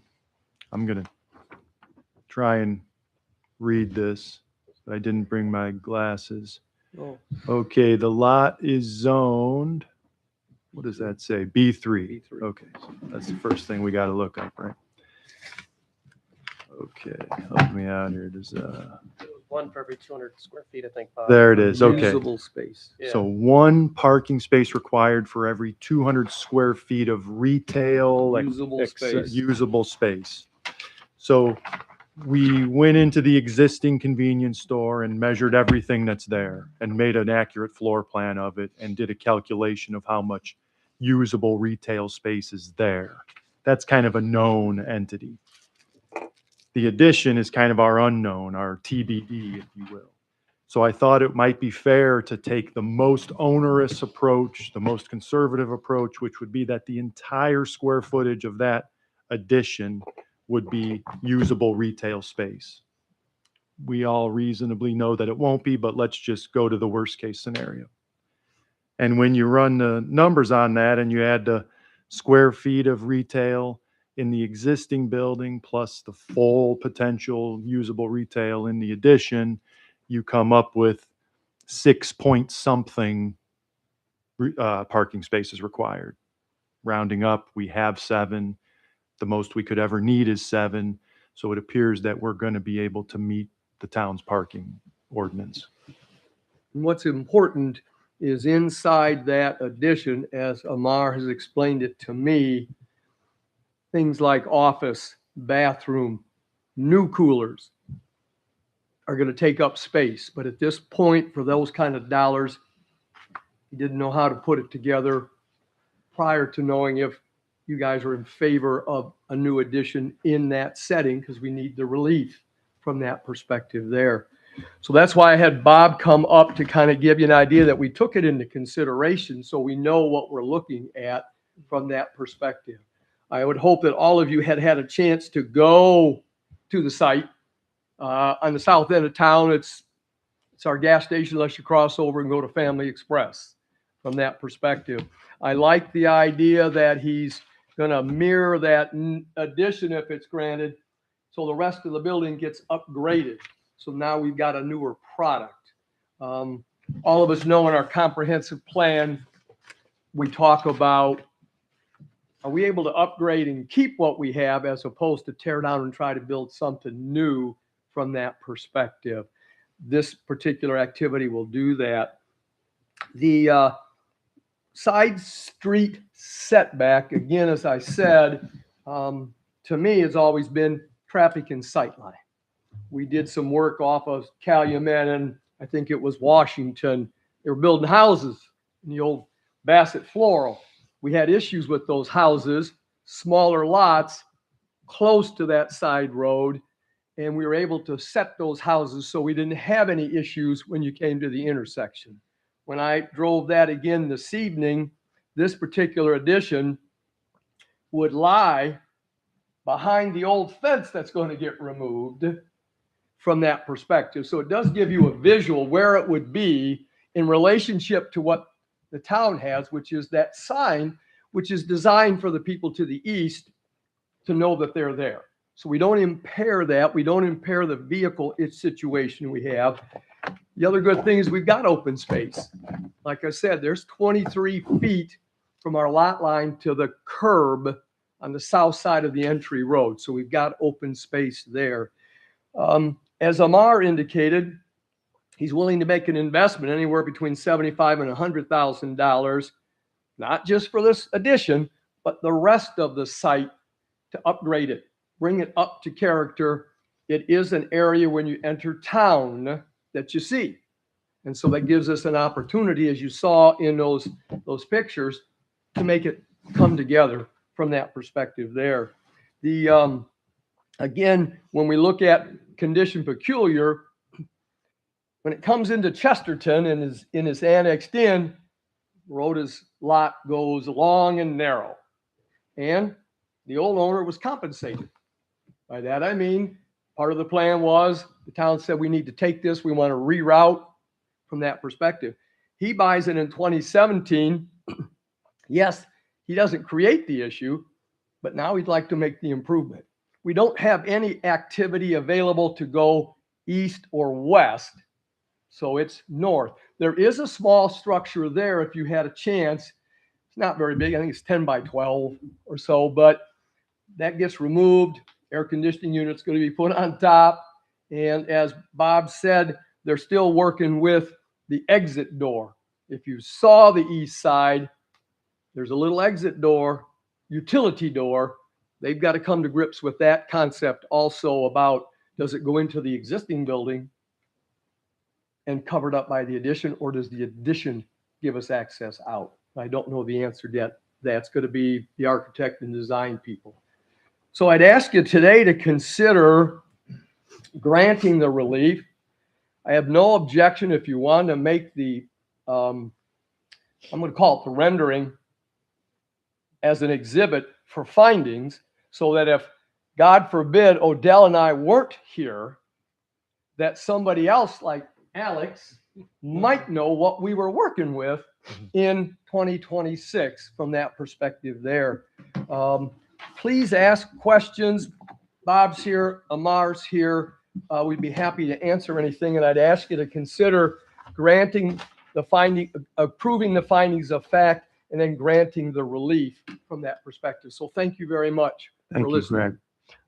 going to try and read this. I didn't bring my glasses. Oh. Okay, the lot is zoned, what does that say? B3. B3. Okay, so that's the first thing we got to look up, right? Okay, help me out here. Does One for every 200 square feet, I think. Bob. there it is. Okay. Usable space. Yeah. So 1 parking space required for every 200 square feet of retail Usable space. usable space. So we went into the existing convenience store and measured everything that's there and made an accurate floor plan of it and did a calculation of how much usable retail space is there. That's kind of a known entity. The addition is kind of our unknown, our TBD, if you will. So I thought it might be fair to take the most onerous approach, the most conservative approach, which would be that the entire square footage of that addition would be usable retail space. We all reasonably know that it won't be, but let's just go to the worst case scenario. And when you run the numbers on that and you add the square feet of retail in the existing building plus the full potential usable retail in the addition, you come up with 6 point something parking spaces required. Rounding up, we have 7. The most we could ever need is 7. So it appears that we're going to be able to meet the town's parking ordinance. And what's important is inside that addition, as Amar has explained it to me, things like office, bathroom, new coolers are going to take up space. But at this point, for those kind of dollars, he didn't know how to put it together prior to knowing if you guys are in favor of a new addition in that setting, because we need the relief from that perspective there. So that's why I had Bob come up to kind of give you an idea that we took it into consideration so we know what we're looking at from that perspective. I would hope that all of you had had a chance to go to the site. On the south end of town, it's our gas station unless you cross over and go to Family Express from that perspective. I like the idea that he's going to mirror that addition if it's granted, so the rest of the building gets upgraded. So now we've got a newer product. All of us know in our comprehensive plan, we talk about, are we able to upgrade and keep what we have as opposed to tear down and try to build something new from that perspective? This particular activity will do that. The side street setback, again, as I said, to me has always been traffic and sightline. We did some work off of Calumet and I think it was Washington. They were building houses in the old Bassett Floral. We had issues with those houses, smaller lots close to that side road, and we were able to set those houses so we didn't have any issues when you came to the intersection. When I drove that again this evening, this particular addition would lie behind the old fence that's going to get removed from that perspective. So it does give you a visual where it would be in relationship to what the town has, which is that sign, which is designed for the people to the east to know that they're there. So we don't impair that. We don't impair the vehicle situation we have. The other good thing is we've got open space. Like I said, there's 23 feet from our lot line to the curb on the south side of the entry road. So we've got open space there. As Amar indicated, he's willing to make an investment anywhere between $75,000 and $100,000, not just for this addition, but the rest of the site to upgrade it, bring it up to character. It is an area when you enter town that you see. And so that gives us an opportunity, as you saw in those pictures, to make it come together from that perspective there. The again, when we look at condition peculiar, when it comes into Chesterton and is annexed in, Rhoda's lot goes long and narrow. And the old owner was compensated. By that I mean, part of the plan was the town said we need to take this, we want to reroute from that perspective. He buys it in 2017. Yes, he doesn't create the issue, but now he'd like to make the improvement. We don't have any activity available to go east or west, so it's north. There is a small structure there if you had a chance. It's not very big. I think it's 10 by 12 or so, but that gets removed. Air conditioning unit's going to be put on top. And as Bob said, they're still working with the exit door. If you saw the east side, there's a little exit door, utility door. They've got to come to grips with that concept also about, does it go into the existing building and covered up by the addition, or does the addition give us access out? I don't know the answer yet. That's going to be the architect and design people. So I'd ask you today to consider granting the relief. I have no objection if you want to make the, I'm going to call it the rendering as an exhibit for findings, so that if, God forbid, Odell and I weren't here, that somebody else like Alex might know what we were working with in 2026 from that perspective there. Please ask questions. Bob's here, Amar's here. We'd be happy to answer anything, and I'd ask you to consider granting the finding, approving the findings of fact, and then granting the relief from that perspective. So thank you very much Thank for you, listening.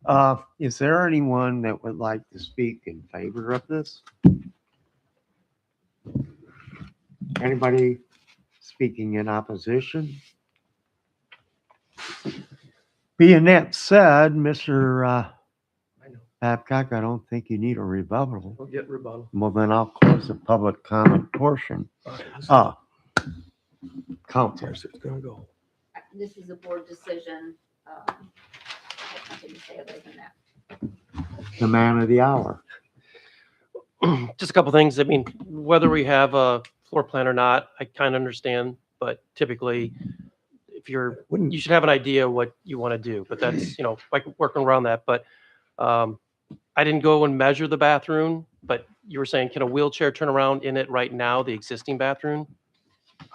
Greg. Is there anyone that would like to speak in favor of this? Anybody speaking in opposition? Being that said, Mr. Babcock, I don't think you need a rebuttal. We'll get rebuttal. Well, then I'll close the public comment portion. Council. Here's it's gonna go. This is a board decision. I have nothing to say other than that. The man of the hour. Just a couple things. I mean, whether we have a floor plan or not, I kind of understand, but typically if you should have an idea what you want to do, but that's, like working around that. But I didn't go and measure the bathroom, but you were saying, can a wheelchair turn around in it right now, the existing bathroom?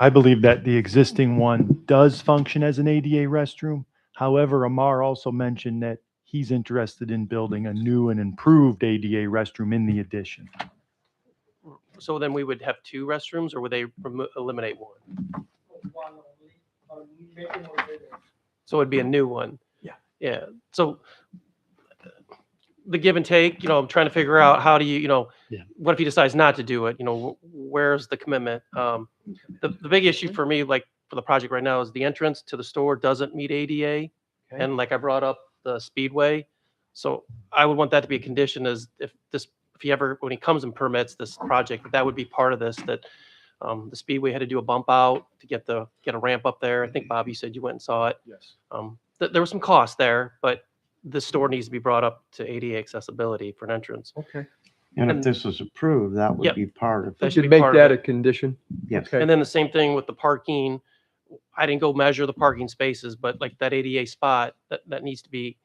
I believe that the existing one does function as an ADA restroom. However, Amar also mentioned that he's interested in building a new and improved ADA restroom in the addition. So then we would have two restrooms, or would they eliminate one? So it'd be a new one. Yeah. Yeah. So the give and take, I'm trying to figure out how do you, what if he decides not to do it? Where's the commitment? The big issue for me, like for the project right now, is the entrance to the store doesn't meet ADA. Okay. And like I brought up the speedway. So I would want that to be a condition, is if he ever, when he comes and permits this project, that would be part of this, that the speedway had to do a bump out to get a ramp up there. I think, Bob, you said you went and saw it. Yes. There was some cost there, but the store needs to be brought up to ADA accessibility for an entrance. Okay. And if this was approved, that would Yep. be part of That it. should Should be make part of that it. a condition. Yes. Okay. And then the same thing with the parking. I didn't go measure the parking spaces, but like that ADA spot, that needs to be,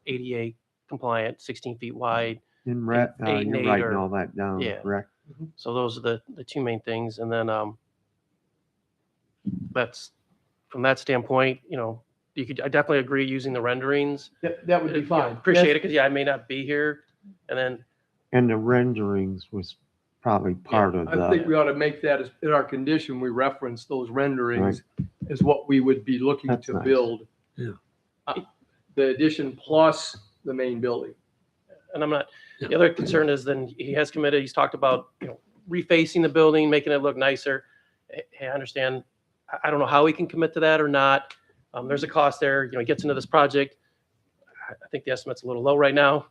ADA compliant, 16 feet wide. And eight and you're eight writing or- all that down, yeah. correct? So those are the two main things. And then that's, from that standpoint, I definitely agree using the renderings. That would be Yeah, fine. appreciate Yes. it, because I may not be here. And then, And the renderings was probably part of I think the, we ought to make that as, in our condition, we reference those renderings as what we would be looking That's to nice. build. Yeah. The addition plus the main building. and I'm not, the other concern is then he has committed, he's talked about, refacing the building, making it look nicer. Hey, I understand. I don't know how he can commit to that or not. There's a cost there, he gets into this project. I think the estimate's a little low right now.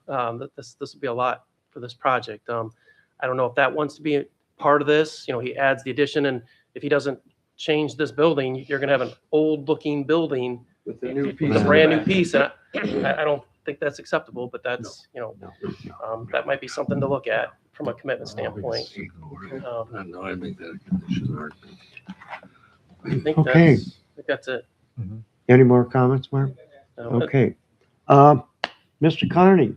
This will be a lot for this project. I don't know if that wants to be a part of this. He adds the addition, and if he doesn't change this building, you're going to have an old looking building With the new with piece. a in the brand new back. piece. And I don't think think that's acceptable, but that's, that might be something to look at from a commitment standpoint. No, I make that a condition, Art. I think Okay. that's it. Any more comments, Mark? No, Okay. Mr. Carney,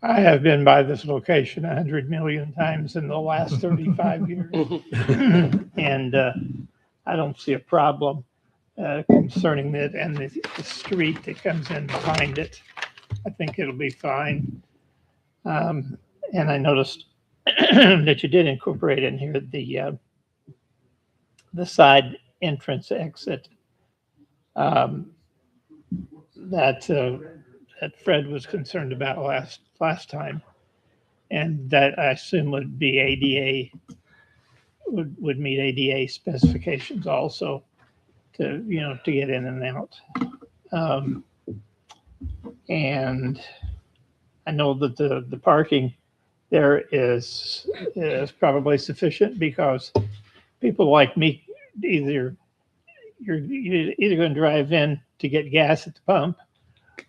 I have been by this location 100 million times in the last 35 years. And I don't see a problem concerning it and the street that comes in behind it. I think it'll be fine. And I noticed that you did incorporate in here the side entrance exit that Fred was concerned about last time, and that I assume would be ADA would meet ADA specifications also to to get in and out. And I know that the parking there is probably sufficient because people like me you're either going to drive in to get gas at the pump,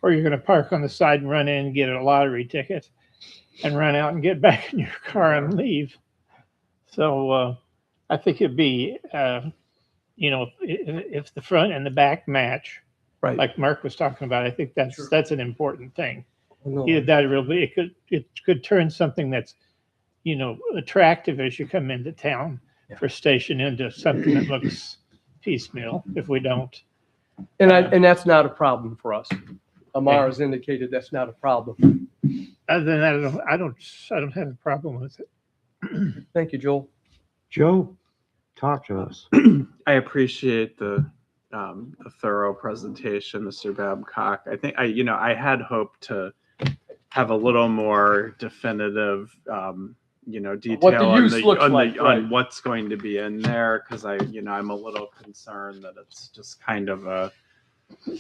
or you're going to park on the side and run in and get a lottery ticket and run out and get back in your car and leave. So I think it'd be, if the front and the back match, Right. like Mark was talking about, I think that's an important thing. No. Either that or it could turn something that's, attractive as you come into town for Station into something that looks piecemeal if we don't. And that's not a problem for us. Amar has indicated that's not a problem. Other than that, I don't have a problem with it. Thank you, Joel. Joe, talk to us. I appreciate the thorough presentation, Mr. Babcock. I think I had hoped to have a little more definitive, detail What the use looks like, right. on what's going to be in there, because I'm a little concerned that it's just kind of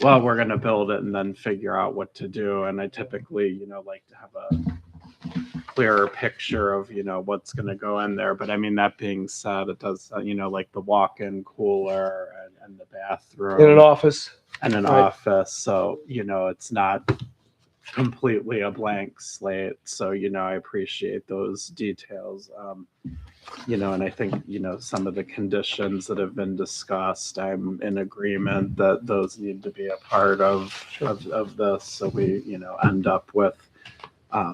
we're going to build it and then figure out what to do. And I typically, like to have a clearer picture of, what's going to go in there. But I mean, that being said, it does, like the walk-in cooler and the bathroom. In an office. And an Right. office. So, it's not completely a blank slate. So, I appreciate those details. And I think, some of the conditions that have been discussed, I'm in agreement that those need to be a part of this. So we, end up with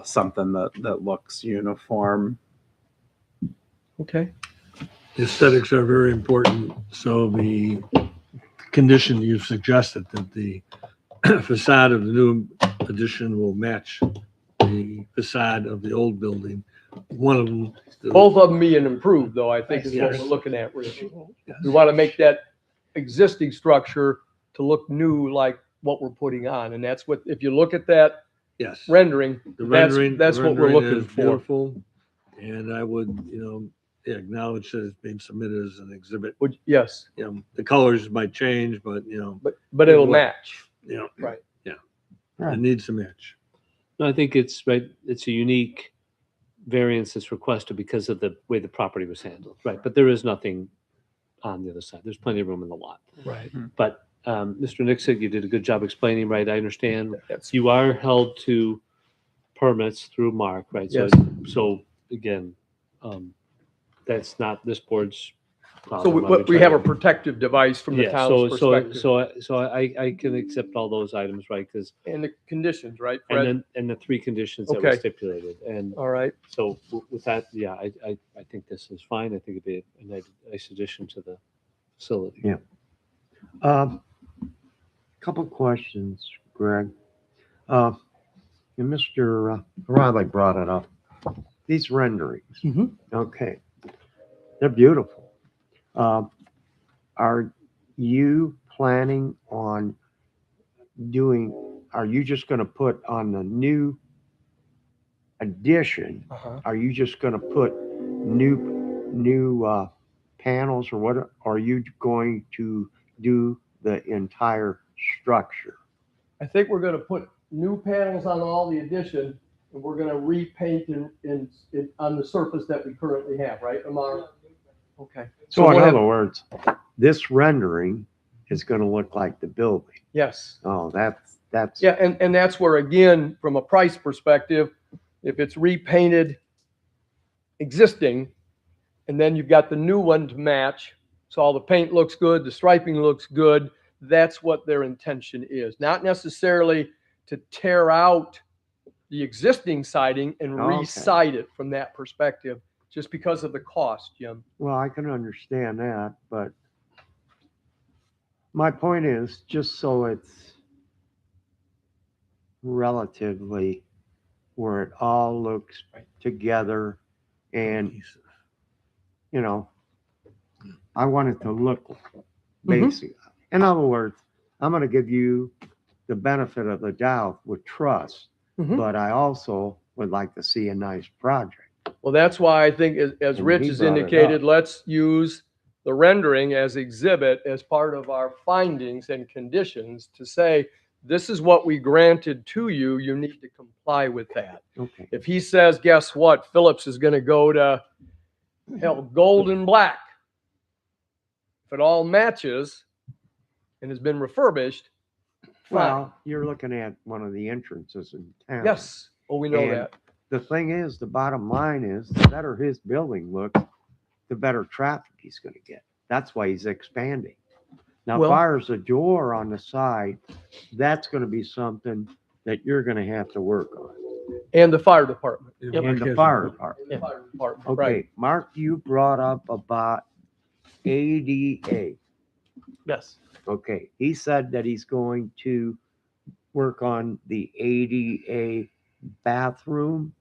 something that looks uniform. Okay. Aesthetics are very important. So the condition you've suggested that the facade of the new addition will match the facade of the old building. One of them. Both of them being improved, though, I think is what Yes. we're looking at, Rich. Yes. We want to make that existing structure to look new like what we're putting on. And that's what, if you look at that Yes. rendering, The that's rendering. what we're rendering looking is for. Beautiful. And I would, acknowledge that it's being submitted as an exhibit. Yes, The colors might change, but, but it'll match. Right. Right. It needs to match. No, I think it's right. It's a unique variance that's requested because of the way the property was handled, right? But there is nothing on the other side. There's plenty of room in the lot. Right. But Mr. Nixick, you did a good job explaining, right? I understand That's- you are held to permits through Mark, right? So, Yes. so again, that's not this board's So problem. we have a protective device from the Yeah, town's perspective. so I can accept all those items, right? Because And the conditions, right, and Fred? then and the three conditions that were Okay. stipulated, and All right. so with that, yeah, I think this is fine. I think it'd be a nice addition to the facility. Yeah. Couple questions, Greg. And Mr. Riley brought it up. These renderings. Mhm. Okay. They're beautiful. Are you planning on are you just going to put on the new addition? Uh-huh. Are you just going to put new panels, or what? Are you going to do the entire structure? I think we're gonna put new panels on all the addition, and we're gonna repaint in on the surface that we currently have, right, Amar? Okay. So in we'll have- other words, this rendering is going to look like the building. Yes, Oh, that's. Yeah, and that's where, again, from a price perspective, if it's repainted existing, and then you've got the new one to match, so all the paint looks good, the striping looks good, that's what their intention is. Not necessarily to tear out the existing siding and Okay. re-side it from that perspective, just because of the cost, Jim. Well, I can understand that, but my point is, just so it's relatively where it all looks together and, you know, I want it to look basic. In other words, I'm gonna give you the benefit of the doubt with trust, Mhm. but I also would like to see a nice project. Well, that's why I think, as And Rich he has brought it indicated, up. let's use the rendering as exhibit as part of our findings and conditions to say, this is what we granted to you, you need to comply with that. Okay. If he says, guess what, Phillips is gonna go to, hell, gold and black. If it all matches and has been refurbished, fine. Well, you're looking at one of the entrances in town. Yes, oh, we know And that. the thing is, the bottom line is, the better his building looks, the better traffic he's gonna get. That's why he's expanding. Now, Well- far as a door on the side, that's gonna be something that you're gonna have to work on. And the fire department. And the fire department. The fire department, Okay, right. Mark, you brought up about ADA. Yes. Okay, he said that he's going to work on the ADA bathroom.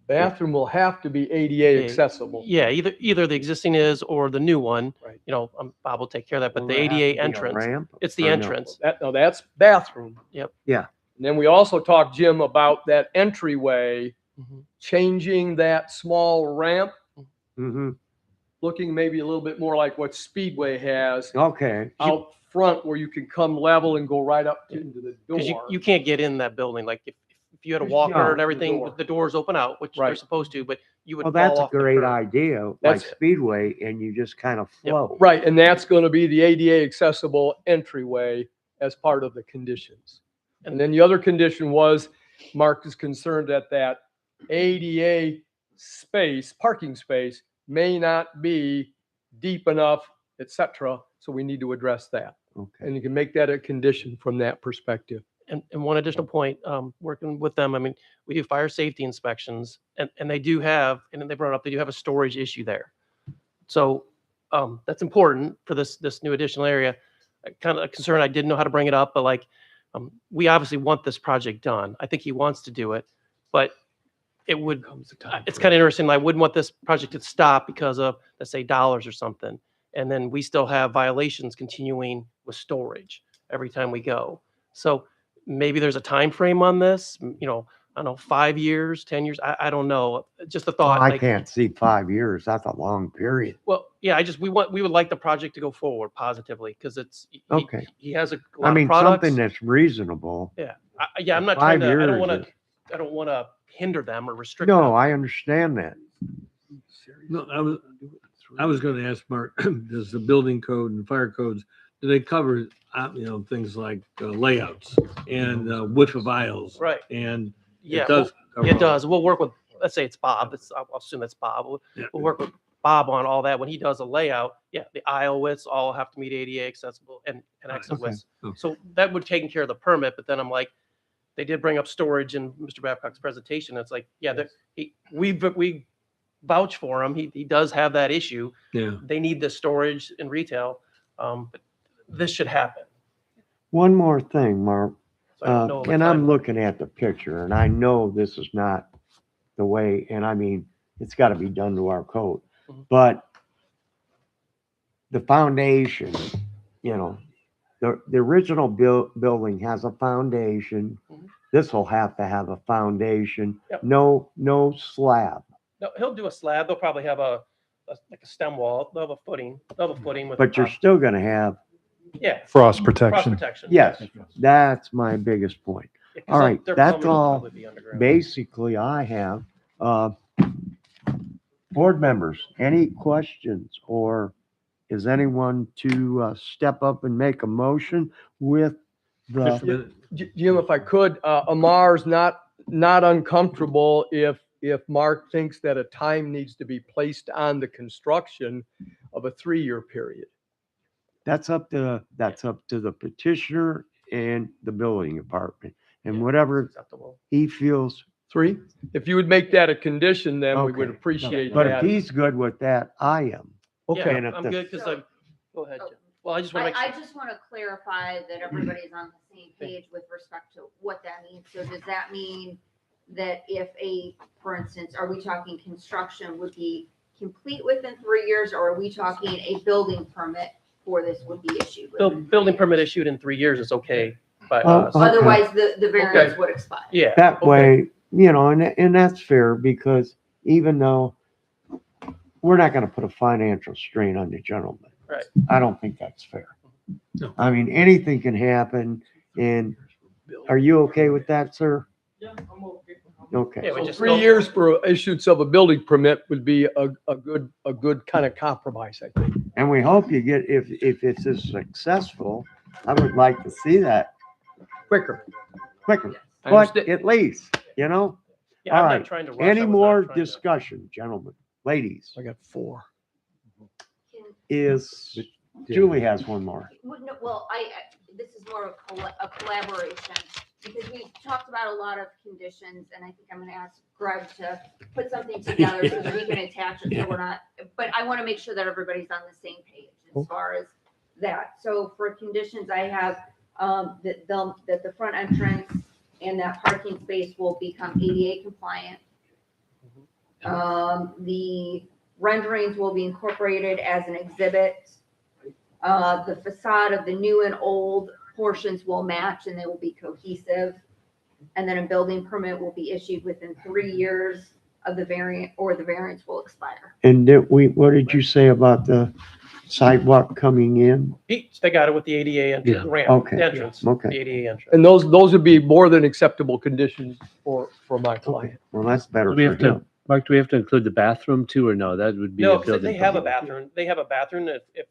Bathroom will have to be ADA accessible. Yeah, either the existing is or the new one. Right. You know, Bob will take care of that, but Will the there have to ADA be a entrance, ramp it's the or no? entrance. No, that's bathroom. Yep. Yeah. And then we also talked, Jim, about that entryway, Mhm. changing that small ramp, Mm-hmm. looking maybe a little bit more like what Speedway has Okay. out front, where you can come level and go right up into the Because door. you can't get in that building. Like if you had a No, walker and the everything, door. the doors open out, which they're Right. supposed to, but you would Well, fall that's a off the great curb. idea, like That's- Speedway, and you just kind of Yep. flow. Right, and that's going to be the ADA accessible entryway as part of the conditions. And then the other condition was, Mark is concerned that that ADA space, parking space, may not be deep enough, et cetera, so we need to address that. Okay. And you can make that a condition from that perspective. And one additional point, working with them, I mean, we do fire safety inspections and they do have, and then they brought up, they do have a storage issue there. So that's important for this new additional area. Kind of a concern, I didn't know how to bring it up, but like, we obviously want this project done. I think he wants to do it, but it would, it's kind of interesting. I wouldn't want this project to stop because of, let's say, dollars or something. And then we still have violations continuing with storage every time we go. So maybe there's a time frame on this, you know, I don't know, 5 years, 10 years, I don't know. Just a thought. I like, can't see 5 years. That's a long period. well, yeah, we would like the project to go forward positively because Okay. he has a I lot mean, of products. something that's reasonable. Yeah, yeah, I'm not 5 trying to, I years don't want is- to, hinder them or restrict them. No, I understand that. No, I was going to ask Mark, does the building code and fire codes, do they cover, things like layouts and width of aisles? Right. And Yeah, it does. cover it all does. We'll work with, let's say it's Bob. I'll assume that's Bob. Yeah. We'll work with Bob on all that. When he does a layout, yeah, the aisle widths all have to meet ADA accessible and exit Okay. widths. Okay. So that would take care of the permit, but then I'm like, they did bring up storage in Mr. Babcock's presentation. It's like, yeah, we vouch for him. He does have that issue. Yeah. They need the storage in retail. But this should happen. One more thing, Mark. So I don't know what And I'm time- looking at the picture, and I know this is not the way, and I mean, it's got to be done to our code. Mhm. But the foundation, the original building has a foundation. Mhm. This will have to have a foundation. Yep. No slab. No, he'll do a slab. They'll probably have like a stem wall. They'll have a footing. They'll have a footing with. But you're still going to have, Yeah. Frost Cross protection. protection. yes, that's my biggest point. Yeah, 'cause All right, their that's plumbing will all probably be underground. basically I have. Board members, any questions, or is anyone to step up and make a motion with Just a the, minute. Jim, if I could, Amar's not uncomfortable if Mark thinks that a time needs to be placed on the construction of a 3-year period. that's up to the petitioner and the building department. And whatever Acceptable. he feels, 3? If you would make that a condition, then we would Okay. appreciate but if that. he's good with that, I am. Okay. Yeah, And if I'm the- good because I'm, go ahead, Jim. Well, I just want to I make sure. just want to clarify that everybody's on the same page with respect to what that means. So does that mean that if for instance, are we talking construction would be complete within 3 years, or are we talking a building permit for this would be issued? within 3 Building years? permit issued in 3 years is okay by Oh, us. okay. Otherwise, the variance would expire. Yeah. That okay. way, and that's fair because even though we're not gonna put a financial strain on the gentleman. Right. I don't think that's fair. No. I mean, anything can happen and are you okay with that, sir? Yeah, I'm okay. Okay. Yeah, we So just 3 don't- years for issuance of a building permit would be a good kind of compromise, I think. And we hope you get, if it's as successful, I would like to see that Quicker. quicker. I But understand. at least, Yeah, I'm all not right. trying to rush. Any I was not more trying to- discussion, gentlemen, ladies, I got 4. is, Julie has one more. Well, this is more of a collaboration, because we've talked about a lot of conditions, and I think I'm gonna ask Greg to put something together so that we can attach it, so we're not, but I wanna make sure that everybody's on the same page as far as that. So for conditions, I have, that the front entrance and that parking space will become ADA compliant. The renderings will be incorporated as an exhibit. The facade of the new and old portions will match and they will be cohesive. And then a building permit will be issued within 3 years of the variant, or the variance will expire. And what did you say about the sidewalk coming in? They got it with the ADA entrance, Yeah. ramp, Okay. the entrance, the Okay. ADA entrance. And those would be more than acceptable conditions for my client. Well, that's better Do we for have to, him. Mark, do we have to include the bathroom too, or no? That would be No, a 'cause building. they have a permit. bathroom. They have a bathroom. If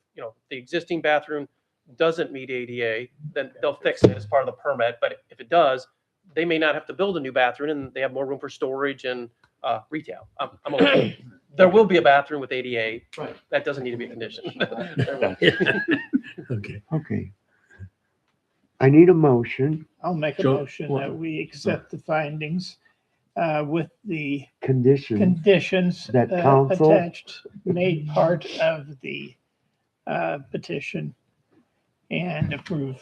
the existing bathroom doesn't meet ADA, then they'll fix it as part of the permit. But if it does, they may not have to build a new bathroom and they have more room for storage and retail. I'm okay. There will be a bathroom with ADA. Right. That doesn't need to be a condition. Okay. Okay. I need a motion, I'll make a Joe, motion what- that we accept the findings with the condition, conditions That council- attached, made part of the petition, and approve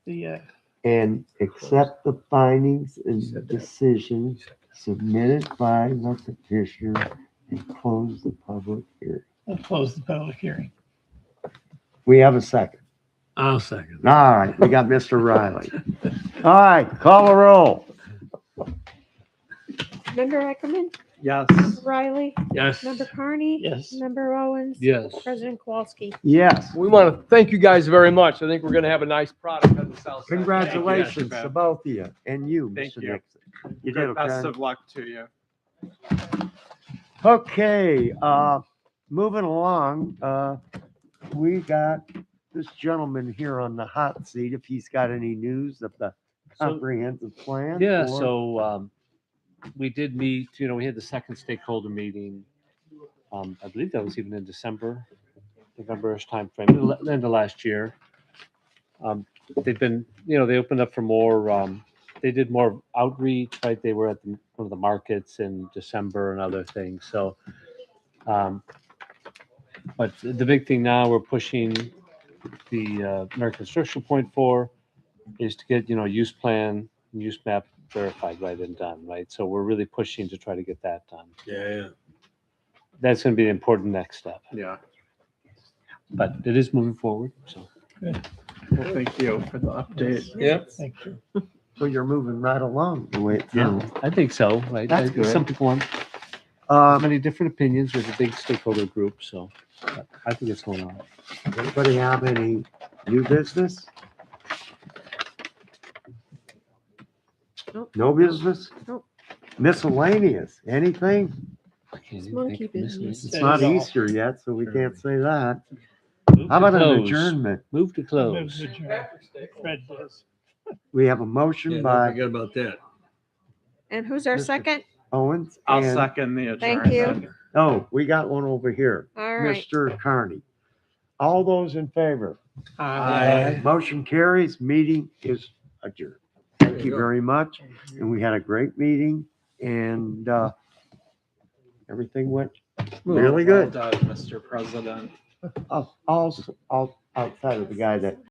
the, and accept the findings and decisions submitted by the petitioner and close the public hearing. and close the public hearing. We have a second. I'll second. All right, we got Mr. Riley. All right, call a roll. Member Ackerman, Yes. Riley, Yes. Member Carney. Yes. Member Owens. Yes. President Kowalski. Yes, We want to thank you guys very much. I think we're going to have a nice product on the south side. congratulations Thank you. to both of you and you, Thank Mr. you. Nixon. You did Best okay. of luck to you. Okay, moving along, we got this gentleman here on the hot seat, if he's got any news of the So- comprehensive plan. Yeah, or- so we did meet, we had the second stakeholder meeting. I believe that was even in December, November-ish timeframe, end of last year. They've been, they opened up for more, they did more outreach, right? They were at one of the markets in December and other things, so. But the big thing now, we're pushing the American Social Point for is to get, use plan, use map verified, right, and done, right? So we're really pushing to try to get that done. Yeah. That's going to be an important next step, Yeah. but it is moving forward, so. Well, thank you for the update. Yeah. Thank you. So you're moving right along the way it's Yeah, I think so, right? That's good. Some people want many different opinions with a big stakeholder group, so but I think it's going on. Anybody have any new business? Nope. No business? Nope. Miscellaneous, anything? I can't It's even monkey think of this business. one. It's not Says all. Easter yet, so we can't say that. Move How to about an close. adjournment? Move to Move close. to adjourn. Fred does. We have a Yeah, motion don't by forget about that. And who's our Mr. second? Owens. I'll and- second the Thank adjournment. you. Oh, we got one over here. All right. Mr. Carney. All those in favor? Aye. Motion carries. Meeting is adjourned. Thank you you go. very much. And we had a great meeting and everything went really Well good. done, Mr. President. Outside of the guy that